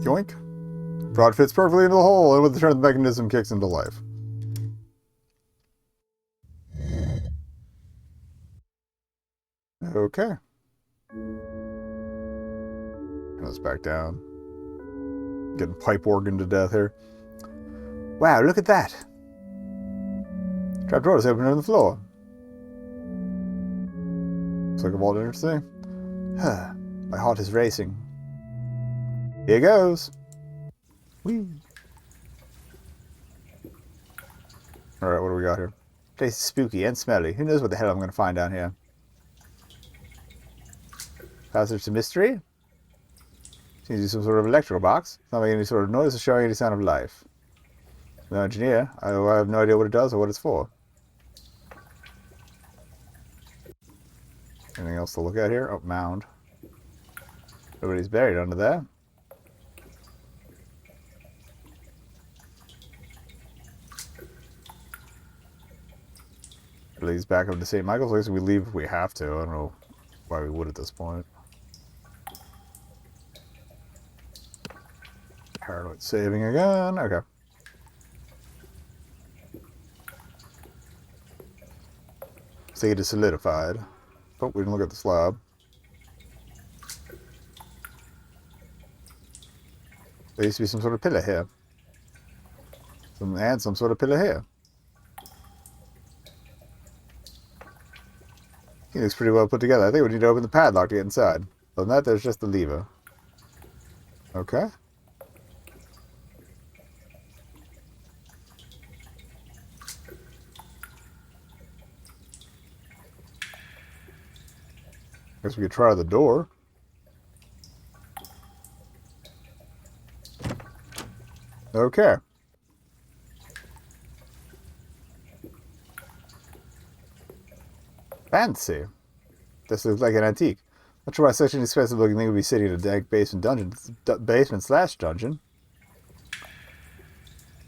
yoink. Prod fits perfectly into the hole, and with the turn, the mechanism kicks into life. Okay. Turn this back down. Getting pipe organ to death here. Wow, look at that. Trap door is open on the floor. Looks like a vault interesting. Huh. My heart is racing. Here goes. Whee. Alright, what do we got here? Place is spooky and smelly. Who knows what the hell I'm going to find down here? Passage to mystery? Seems to be some sort of electrical box. It's not making any sort of noise or showing any sign of life. No engineer. I have no idea what it does or what it's for. Anything else to look at here? Oh, mound. Nobody's buried under there. It leads back up to St. Michael's. At least we leave if we have to. I don't know why we would at this point. Paranoid saving again. Okay. State is solidified. Oh, we didn't look at the slab. There used to be some sort of pillar here. And some sort of pillar here. He looks pretty well put together. I think we need to open the padlock to get inside. Other than that, there's just the lever. Okay. Guess we could try the door. Okay. Fancy. This looks like an antique. Not sure why such an expensive looking thing would be sitting in a dank basement dungeon. Basement/dungeon.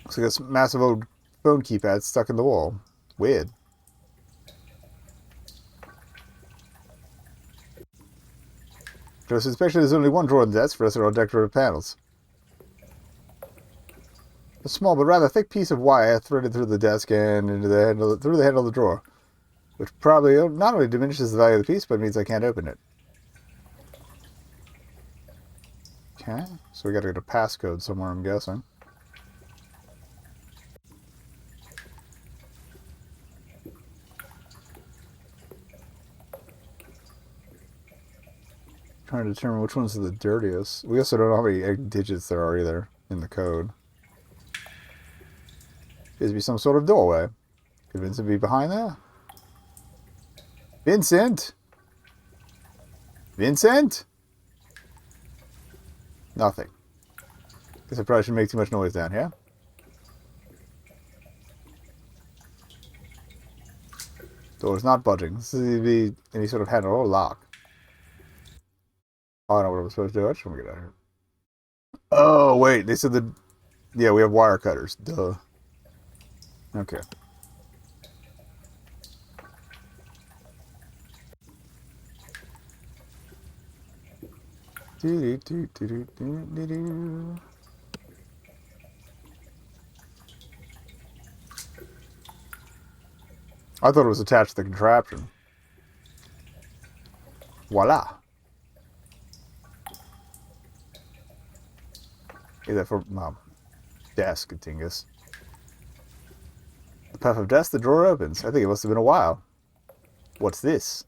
Looks like a massive old phone keypad stuck in the wall. Weird. Close inspection, there's only one drawer in the desk. For us, there are decorative panels. A small but rather thick piece of wire threaded through the desk and into the handle, through the handle of the drawer, which probably not only diminishes the value of the piece, but means I can't open it. Okay, so we got to get a passcode somewhere, I'm guessing. trying to determine which ones are the dirtiest. We also don't know how many digits there are either in the code. Appears to be some sort of doorway. Could Vincent be behind there? Vincent! Vincent? Nothing. Guess I probably shouldn't make too much noise down here. Door's not budging. This is be any sort of handle or lock. Oh, I know what I'm supposed to do. I just want to get out of here. Oh, wait. They said the... Yeah, we have wire cutters. Duh. Okay. I thought it was attached to the contraption. Voila. Is that for my desk, Tingus? The puff of dust, the drawer opens. I think it must have been a while. What's this?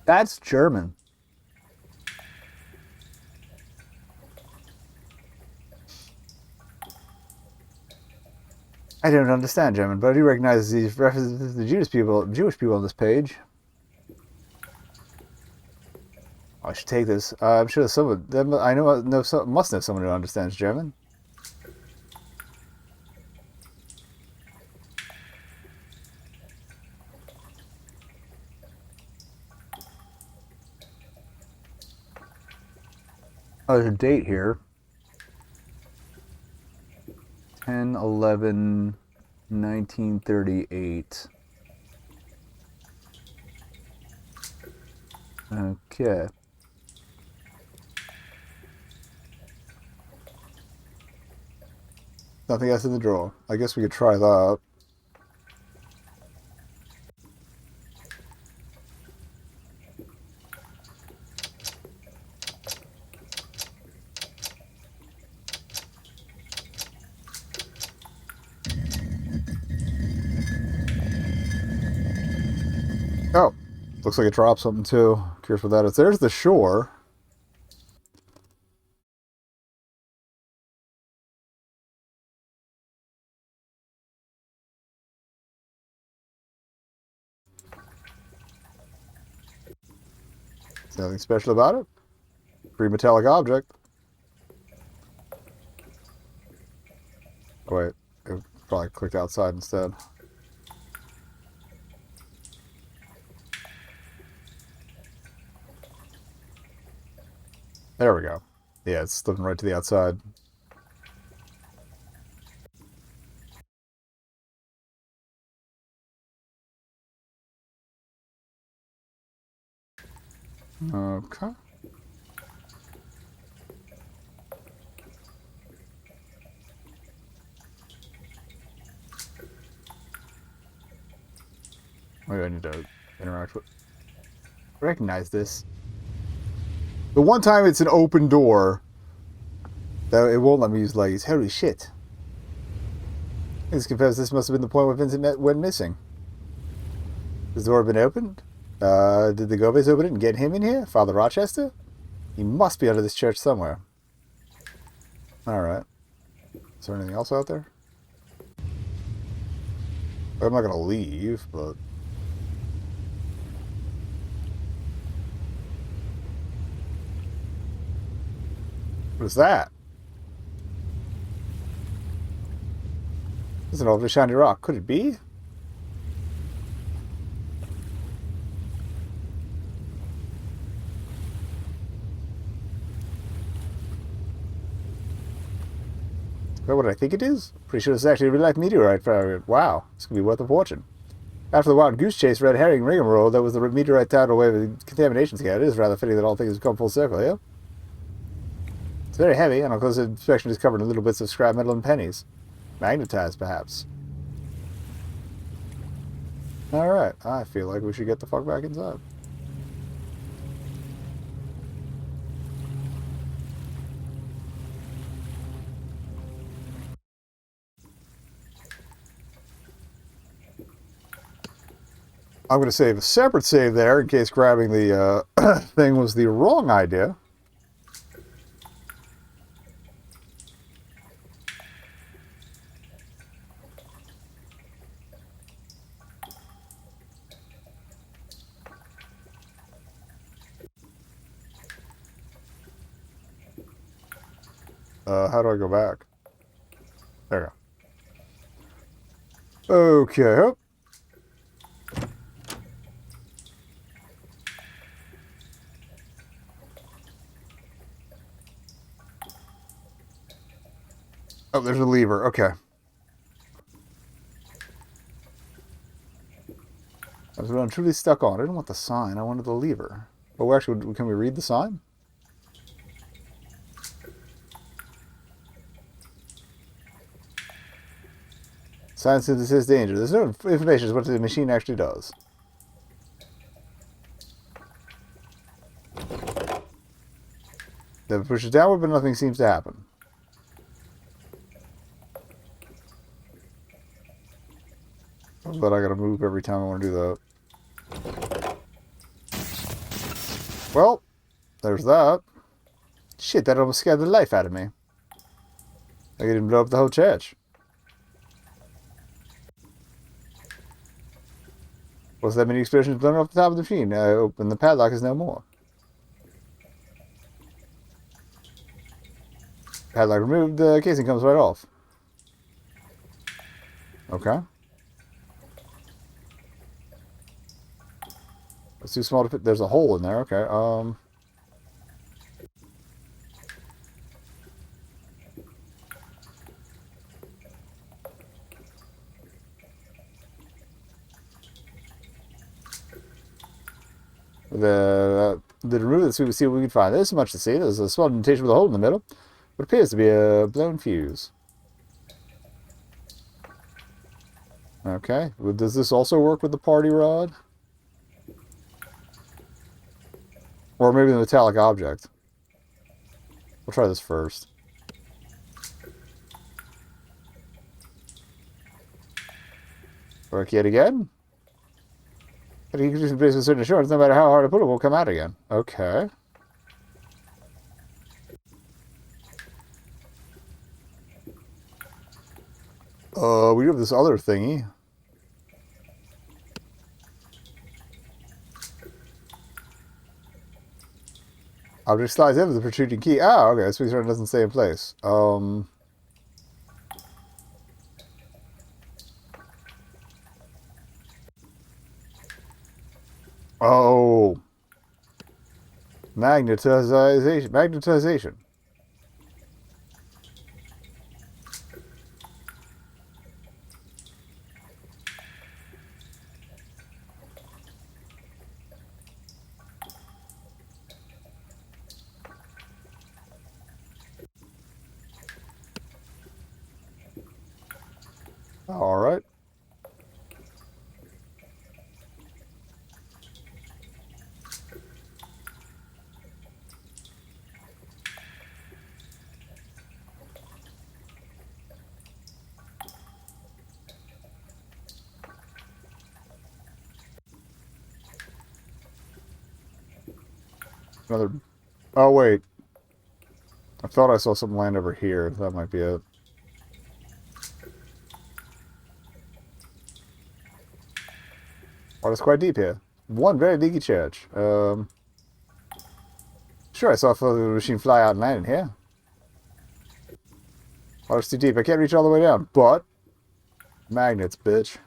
That's German. I don't understand German, but I do recognize these references to the Jewish people on this page. I should take this. I'm sure someone. I must know someone who understands German. Oh, there's a date here. 10/11/1938. Okay. Nothing else in the drawer. I guess we could try that. Oh, looks like it dropped something too. Curious what that is. There's the shore. Is there anything special about it? Free metallic object. Oh, wait, it probably clicked outside instead. There we go. Yeah, it's looking right to the outside. Okay. Maybe I need to interact with... Recognize this. The one time it's an open door, that it won't let me use legs. Holy shit. It's confessed this must have been the point where Vincent went missing. Has the door been opened? Did the Goves open it and get him in here? Father Rochester? He must be under this church somewhere. Alright. Is there anything else out there? I'm not going to leave, but... What is that? This is an awfully shiny rock. Could it be? Well, what I think it is? Pretty sure it's actually a real-life meteorite fragment. Wow, this could be worth a fortune. After the wild goose chase, red herring rigmarole, that was the meteorite tidal wave of contamination scale. It is rather fitting that all things have come full circle here. It's very heavy, and on close inspection is covered in little bits of scrap metal and pennies. Magnetized, perhaps. Alright, I feel like we should get the fuck back inside. I'm going to save a separate save there in case grabbing the thing was the wrong idea. How do I go back? There we go. Okay. Oh, there's a lever. Okay. That's what I'm truly stuck on. I didn't want the sign. I wanted the lever. Oh, actually, can we read the sign? Sign synthesis danger. There's no information as what the machine actually does. Then pushes downward, but nothing seems to happen. But I gotta move every time I want to do that. Well, there's that. Shit, that almost scared the life out of me. I didn't blow up the whole church. Was that many explosions blown off the top of the machine? Open the padlock is no more. Padlock removed, the casing comes right off. Okay. It's too small to fit. There's a hole in there. Okay. The remove this, we will see what we can find. There's so much to see. There's a small indentation with a hole in the middle. What appears to be a blown fuse. Okay. Well, does this also work with the party rod? Or maybe the metallic object. We'll try this first. Work yet again. But you can just basically certain assurance, no matter how hard I put it, will come out again. Okay. We do have this other thingy. Object slides in with the protruding key. Ah, okay, so it doesn't stay in place. Oh. Magnetization. Magnetization. All right. Another. Oh, wait. I thought I saw something land over here. That might be it. Oh, it's quite deep here. One very leaky church. Sure, I saw the machine fly out and land in here. Oh, it's too deep. I can't reach all the way down. But magnets, bitch.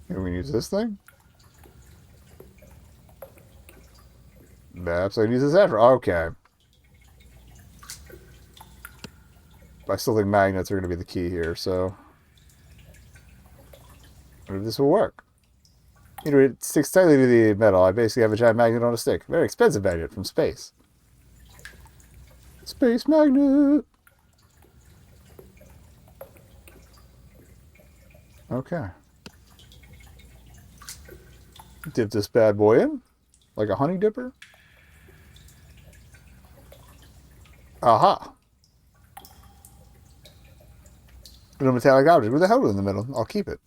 Can we use this thing? Perhaps I can use this after. Okay. I still think magnets are going to be the key here, so maybe this will work. You know, it sticks tightly to the metal. I basically have a giant magnet on a stick. Very expensive magnet from space. Space magnet! Okay. Dip this bad boy in. Like a honey dipper. Aha. Little metallic object with a hole in the middle. I'll keep it.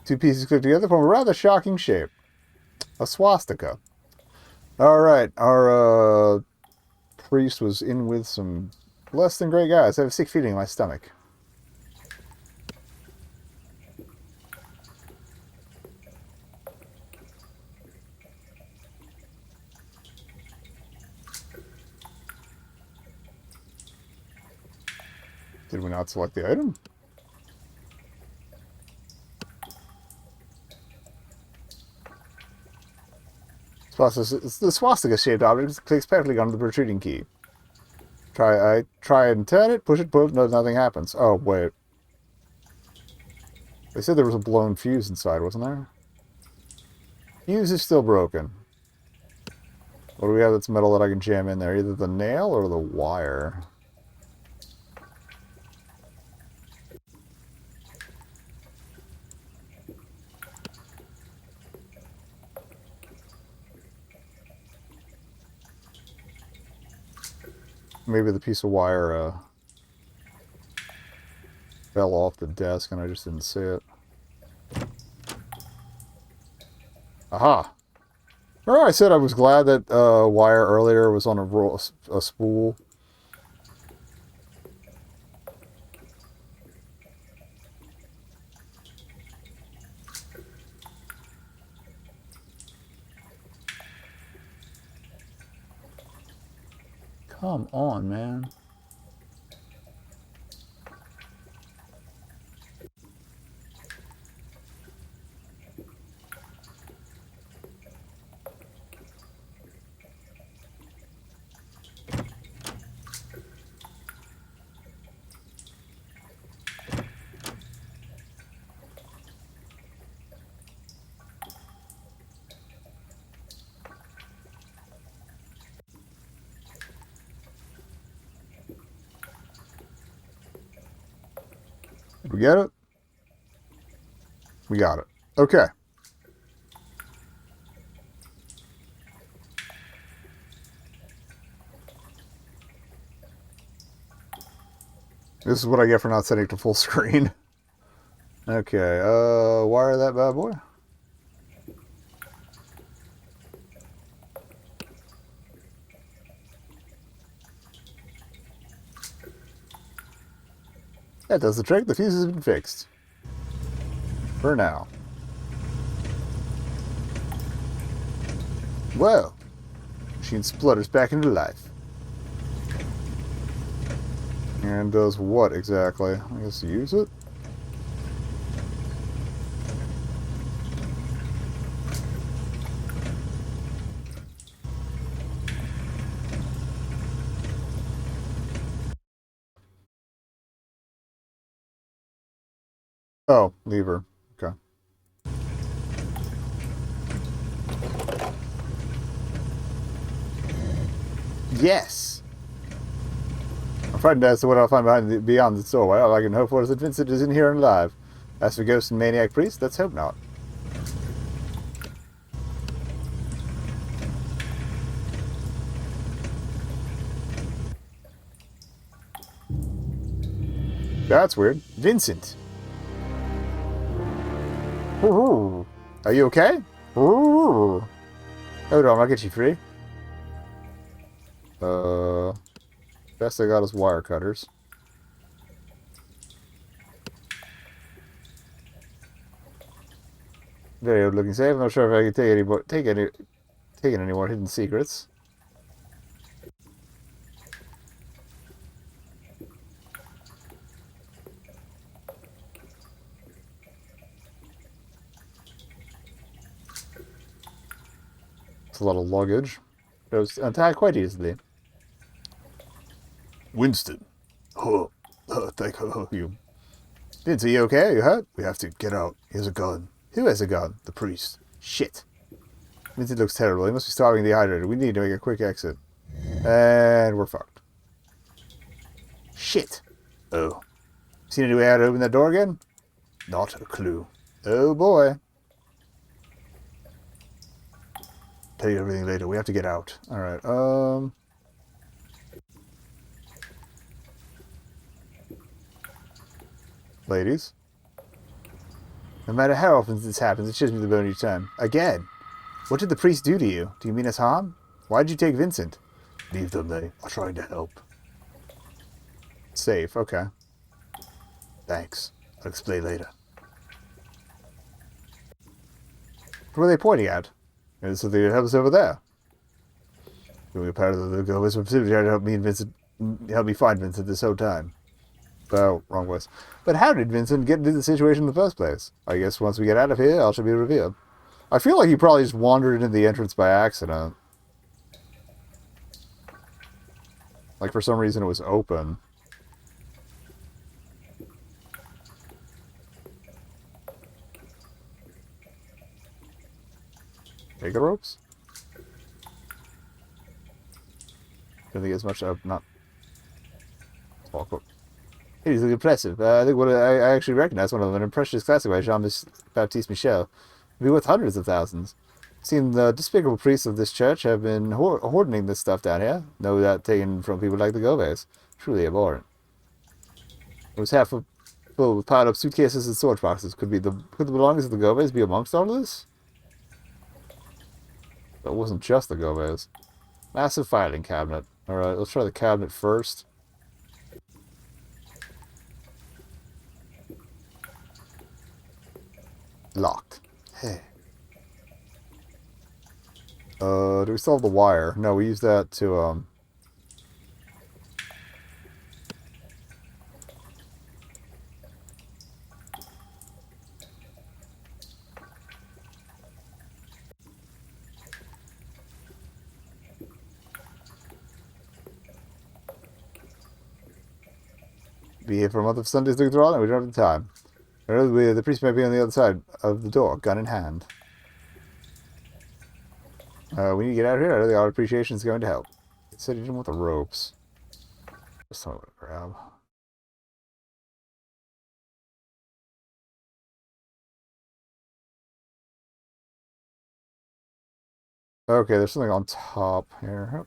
Two pieces clicked together form a rather shocking shape. A swastika. Alright, our priest was in with some less than great guys. I have a sick feeling in my stomach. Did we not select the item? The swastika-shaped object clicks perfectly onto the protruding key. I try and turn it, push it, pull it, no, nothing happens. Oh, wait. They said there was a blown fuse inside, wasn't there? Fuse is still broken. What do we have that's metal that I can jam in there? Either the nail or the wire. Maybe the piece of wire fell off the desk and I just didn't see it. Aha! Remember I said I was glad that wire earlier was on a spool? Come on, man. Did we get it? We got it. Okay. This is what I get for not setting it to full screen. Okay, wire that bad boy. That does the trick. The fuse has been fixed. For now. Well, machine splutters back into life. And does what exactly? I guess use it? Oh, lever. Okay. Yes! I'm frightened as to what I'll find beyond the doorway. All I can hope for is that Vincent is in here and alive. As for ghost and maniac priest, let's hope not. That's weird. Vincent. Are you okay? Hold on, I'll get you free. Best I got is wire cutters. Very old looking safe. I'm not sure if I can take any more hidden secrets. It's a lot of luggage. It was untied quite easily. Winston. Thank you. Vince, are you okay? Are you hurt? We have to get out. He has a gun. Who has a gun? The priest. Shit. Vincent looks terrible. He must be starving and dehydrated. We need to make a quick exit. And we're fucked. Shit. Oh. Seen any way how to open that door again? Not a clue. Oh boy. Tell you everything later. We have to get out. Alright, ladies. No matter how often this happens, it shows me the bone each time. Again. What did the priest do to you? Do you mean us harm? Why did you take Vincent? Leave them, they are trying to help. Safe, okay. Thanks. I'll explain later. What are they pointing at? There's something that helps over there. Being a part of the go was specifically trying to help me and Vincent, help me find Vincent this whole time. Oh, wrong voice. But how did Vincent get into the situation in the first place? I guess once we get out of here, all should be revealed. I feel like he probably just wandered into the entrance by accident. Like, for some reason it was open. Take the ropes? Don't think it's much up, not... Awkward. Hey, he's looking impressive. I think I actually recognize one of them, an impressionist classic by Jean-Baptiste Michel. It'll be worth hundreds of thousands. Seems the despicable priests of this church have been hoarding this stuff down here. No doubt taken from people like the Goves. Truly abhorrent. It was half full with piled up suitcases and storage boxes. Could the belongings of the Goves be amongst all of this? That wasn't just the Goves. Massive filing cabinet. Alright, let's try the cabinet first. Locked. Hey. Do we still have the wire? No, we used that to, be here for a month of Sundays looking through all, and we don't have the time. The priest might be on the other side of the door, gun in hand. We need to get out of here. I know the art appreciation is going to help. He said he didn't want the ropes. Just something to grab. Okay, there's something on top here.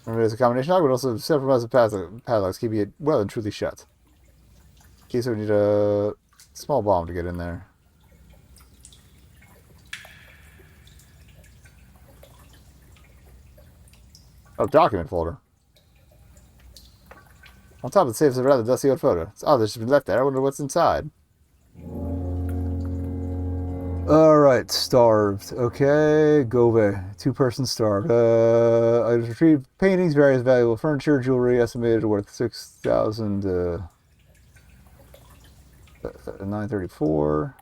Remember, there's a combination lock, but also several massive padlocks, keeping it well and truly shut. In case we need a small bomb to get in there. Oh, document folder. On top of the safe is a rather dusty old photo. It's odd that it's been left there. I wonder what's inside. Alright, starved. Okay, Gove. Two-person starved. I retrieved paintings, various valuable furniture, jewelry, estimated worth 6,000, 934.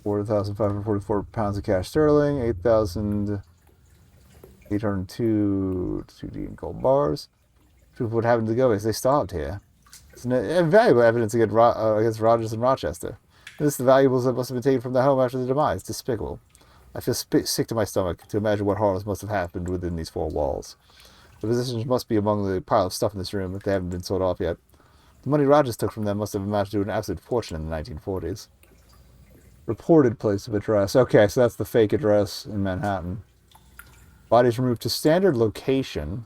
4,544 pounds of cash sterling, 8,802 2D in gold bars. Proof of what happened to the Goves. They starved here. It's invaluable evidence against Rogers and Rochester. This is the valuables that must have been taken from their home after the demise. Despicable. I feel sick to my stomach to imagine what horrors must have happened within these four walls. The possessions must be among the pile of stuff in this room if they haven't been sold off yet. The money Rogers took from them must have amounted to an absolute fortune in the 1940s. Reported place of address. Okay, so that's the fake address in Manhattan. Bodies removed to standard location.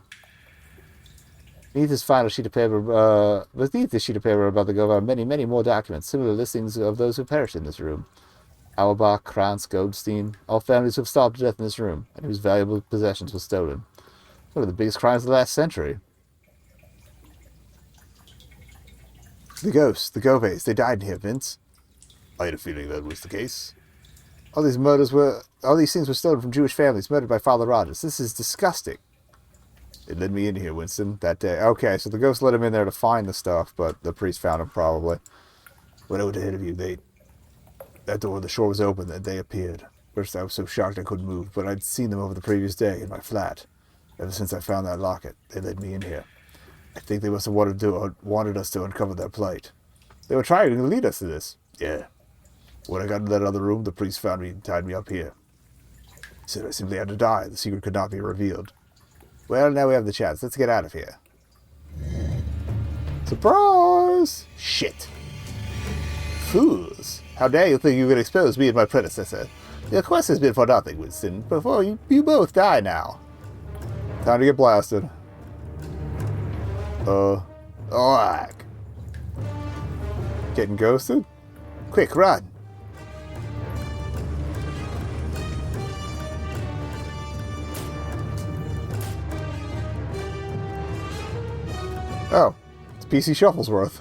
Beneath this final sheet of paper, beneath this sheet of paper about the Gove are many, many more documents, similar listings of those who perished in this room. Auerbach, Krantz, Goldstein, all families who have starved to death in this room, and whose valuable possessions were stolen. One of the biggest crimes of the last century. The ghosts, the Goves, they died in here, Vince. I had a feeling that was the case. All these things were stolen from Jewish families, murdered by Father Rogers. This is disgusting. It led me in here, Winston, that day. Okay, so the ghost let him in there to find the stuff, but the priest found him, probably. Went out ahead of you, that door on the shore was open, and they appeared. First, I was so shocked I couldn't move, but I'd seen them over the previous day in my flat. Ever since I found that locket, they led me in here. I think they must have wanted us to uncover their plight. They were trying to lead us to this. Yeah. When I got into that other room, the priest found me and tied me up here. He said I simply had to die. The secret could not be revealed. Well, now we have the chance. Let's get out of here. Surprise! Shit. Fools. How dare you think you could expose me and my predecessor? Your quest has been for nothing, Winston. Before you both die now. Time to get blasted. Alright. Getting ghosted? Quick, run. Oh, it's PC Shufflesworth.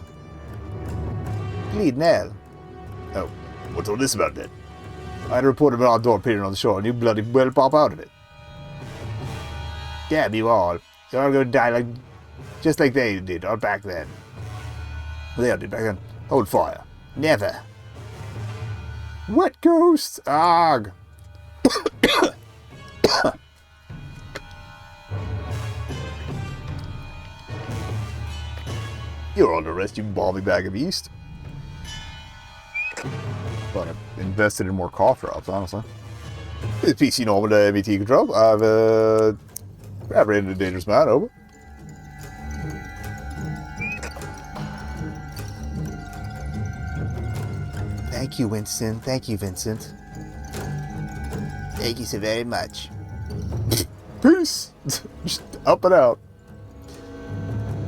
Bleed Nell. Oh, what's all this about then? I had reported an odd door appearing on the shore, and you bloody well pop out of it. Damn you all. You're all gonna die just like they did, or back then. They all did back then. Hold fire. Never. Wet ghosts! Arg! You're under arrest, you balmy bag of yeast. But I've invested in more cough drops, honestly. It's PC normal to MET control. I've rated a dangerous man, over. Thank you, Winston. Thank you, Vincent. Thank you so very much. Peace! Just up and out.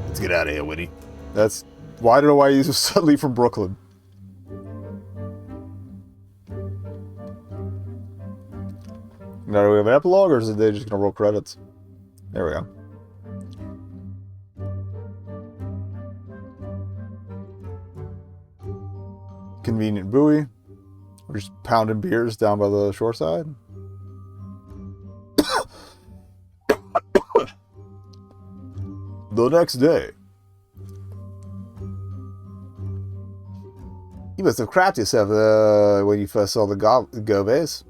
Let's get out of here, Winnie. That's... Why don't know why he's suddenly from Brooklyn. Now, do we have an epilogue, or is they just going to roll credits? There we go. Convenient buoy. We're just pounding beers down by the shore side. The next day. You must have crapped yourself when you first saw the Goves.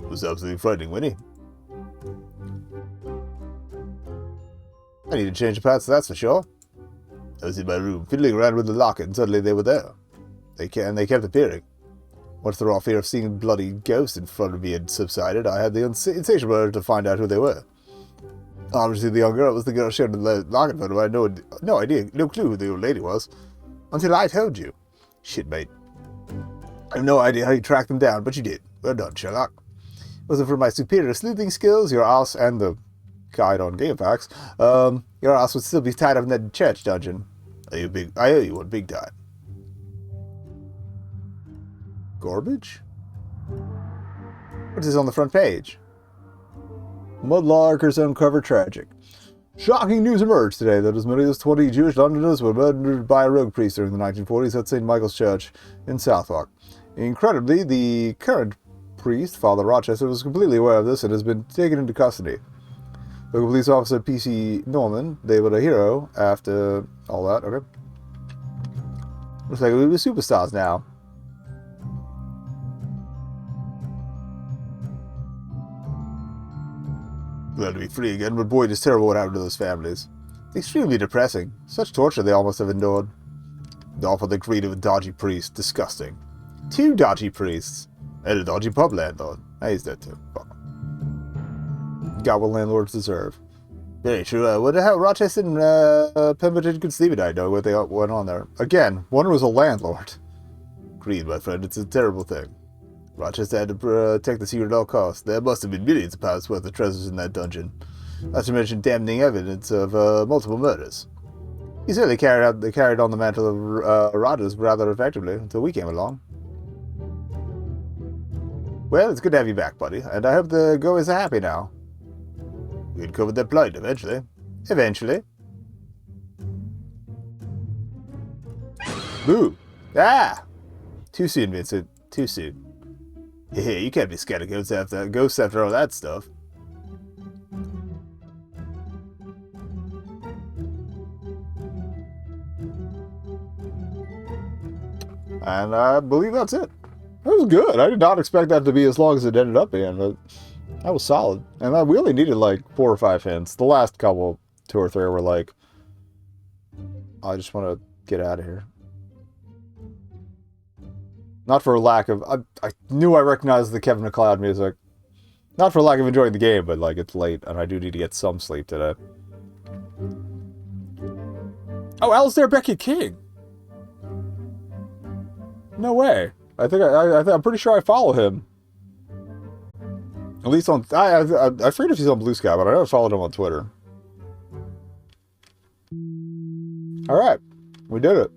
It was absolutely frightening, Winnie. I need to change the pants, that's for sure. I was in my room, fiddling around with the locket, and suddenly they were there. They kept appearing. Once the raw fear of seeing bloody ghosts in front of me had subsided, I had the insatiable urge to find out who they were. Obviously, the young girl was the girl sharing the locket photo. I had no idea, no clue who the old lady was. Until I told you. Shit, mate. I have no idea how you tracked them down, but you did. Well done, Sherlock. Wasn't for my superior sleuthing skills, your ass, and the guide on game packs, your ass would still be tied up in that church dungeon. I owe you one big time. Garbage? What is on the front page? Mudlarks uncover tragic. Shocking news emerged today that as many as 20 Jewish Londoners were murdered by a rogue priest during the 1940s at St. Michael's Church in Southwark. Incredibly, the current priest, Father Rochester, was completely aware of this and has been taken into custody. Local police officer P.C. Norman, labeled a hero after all that. Okay. Looks like we were superstars now. Glad to be free again, but boy, it is terrible what happened to those families. Extremely depressing. Such torture they almost have endured. All for the greed of a dodgy priest. Disgusting. 2 dodgy priests. And a dodgy pub landlord. He's dead too. Fuck. Got what landlords deserve. Very true. I wonder how Rochester and Pemberton could sleep at night knowing what they went on there. Again, one was a landlord. Greed, my friend. It's a terrible thing. Rochester had to protect the secret at all costs. There must have been millions of pounds worth of treasures in that dungeon. Not to mention damning evidence of multiple murders. He certainly carried on the mantle of Rogers rather effectively until we came along. Well, it's good to have you back, buddy, and I hope the goers are happy now. We uncovered their plight eventually. Eventually. Boo! Ah! Too soon, Vincent. Too soon. Hey, you can't be scared of ghosts after all that stuff. And I believe that's it. That was good. I did not expect that to be as long as it ended up being, but that was solid. And we only needed like 4 or 5 hints. The last couple 2 or 3 were like, I just want to get out of here. Not for lack of... I knew I recognized the Kevin MacLeod music. Not for lack of enjoying the game, but like it's late and I do need to get some sleep today. Oh, Alistair Beckett King! No way. I'm pretty sure I follow him. At least on... I forget if he's on Blue Sky, but I know I followed him on Twitter. Alright. We did it.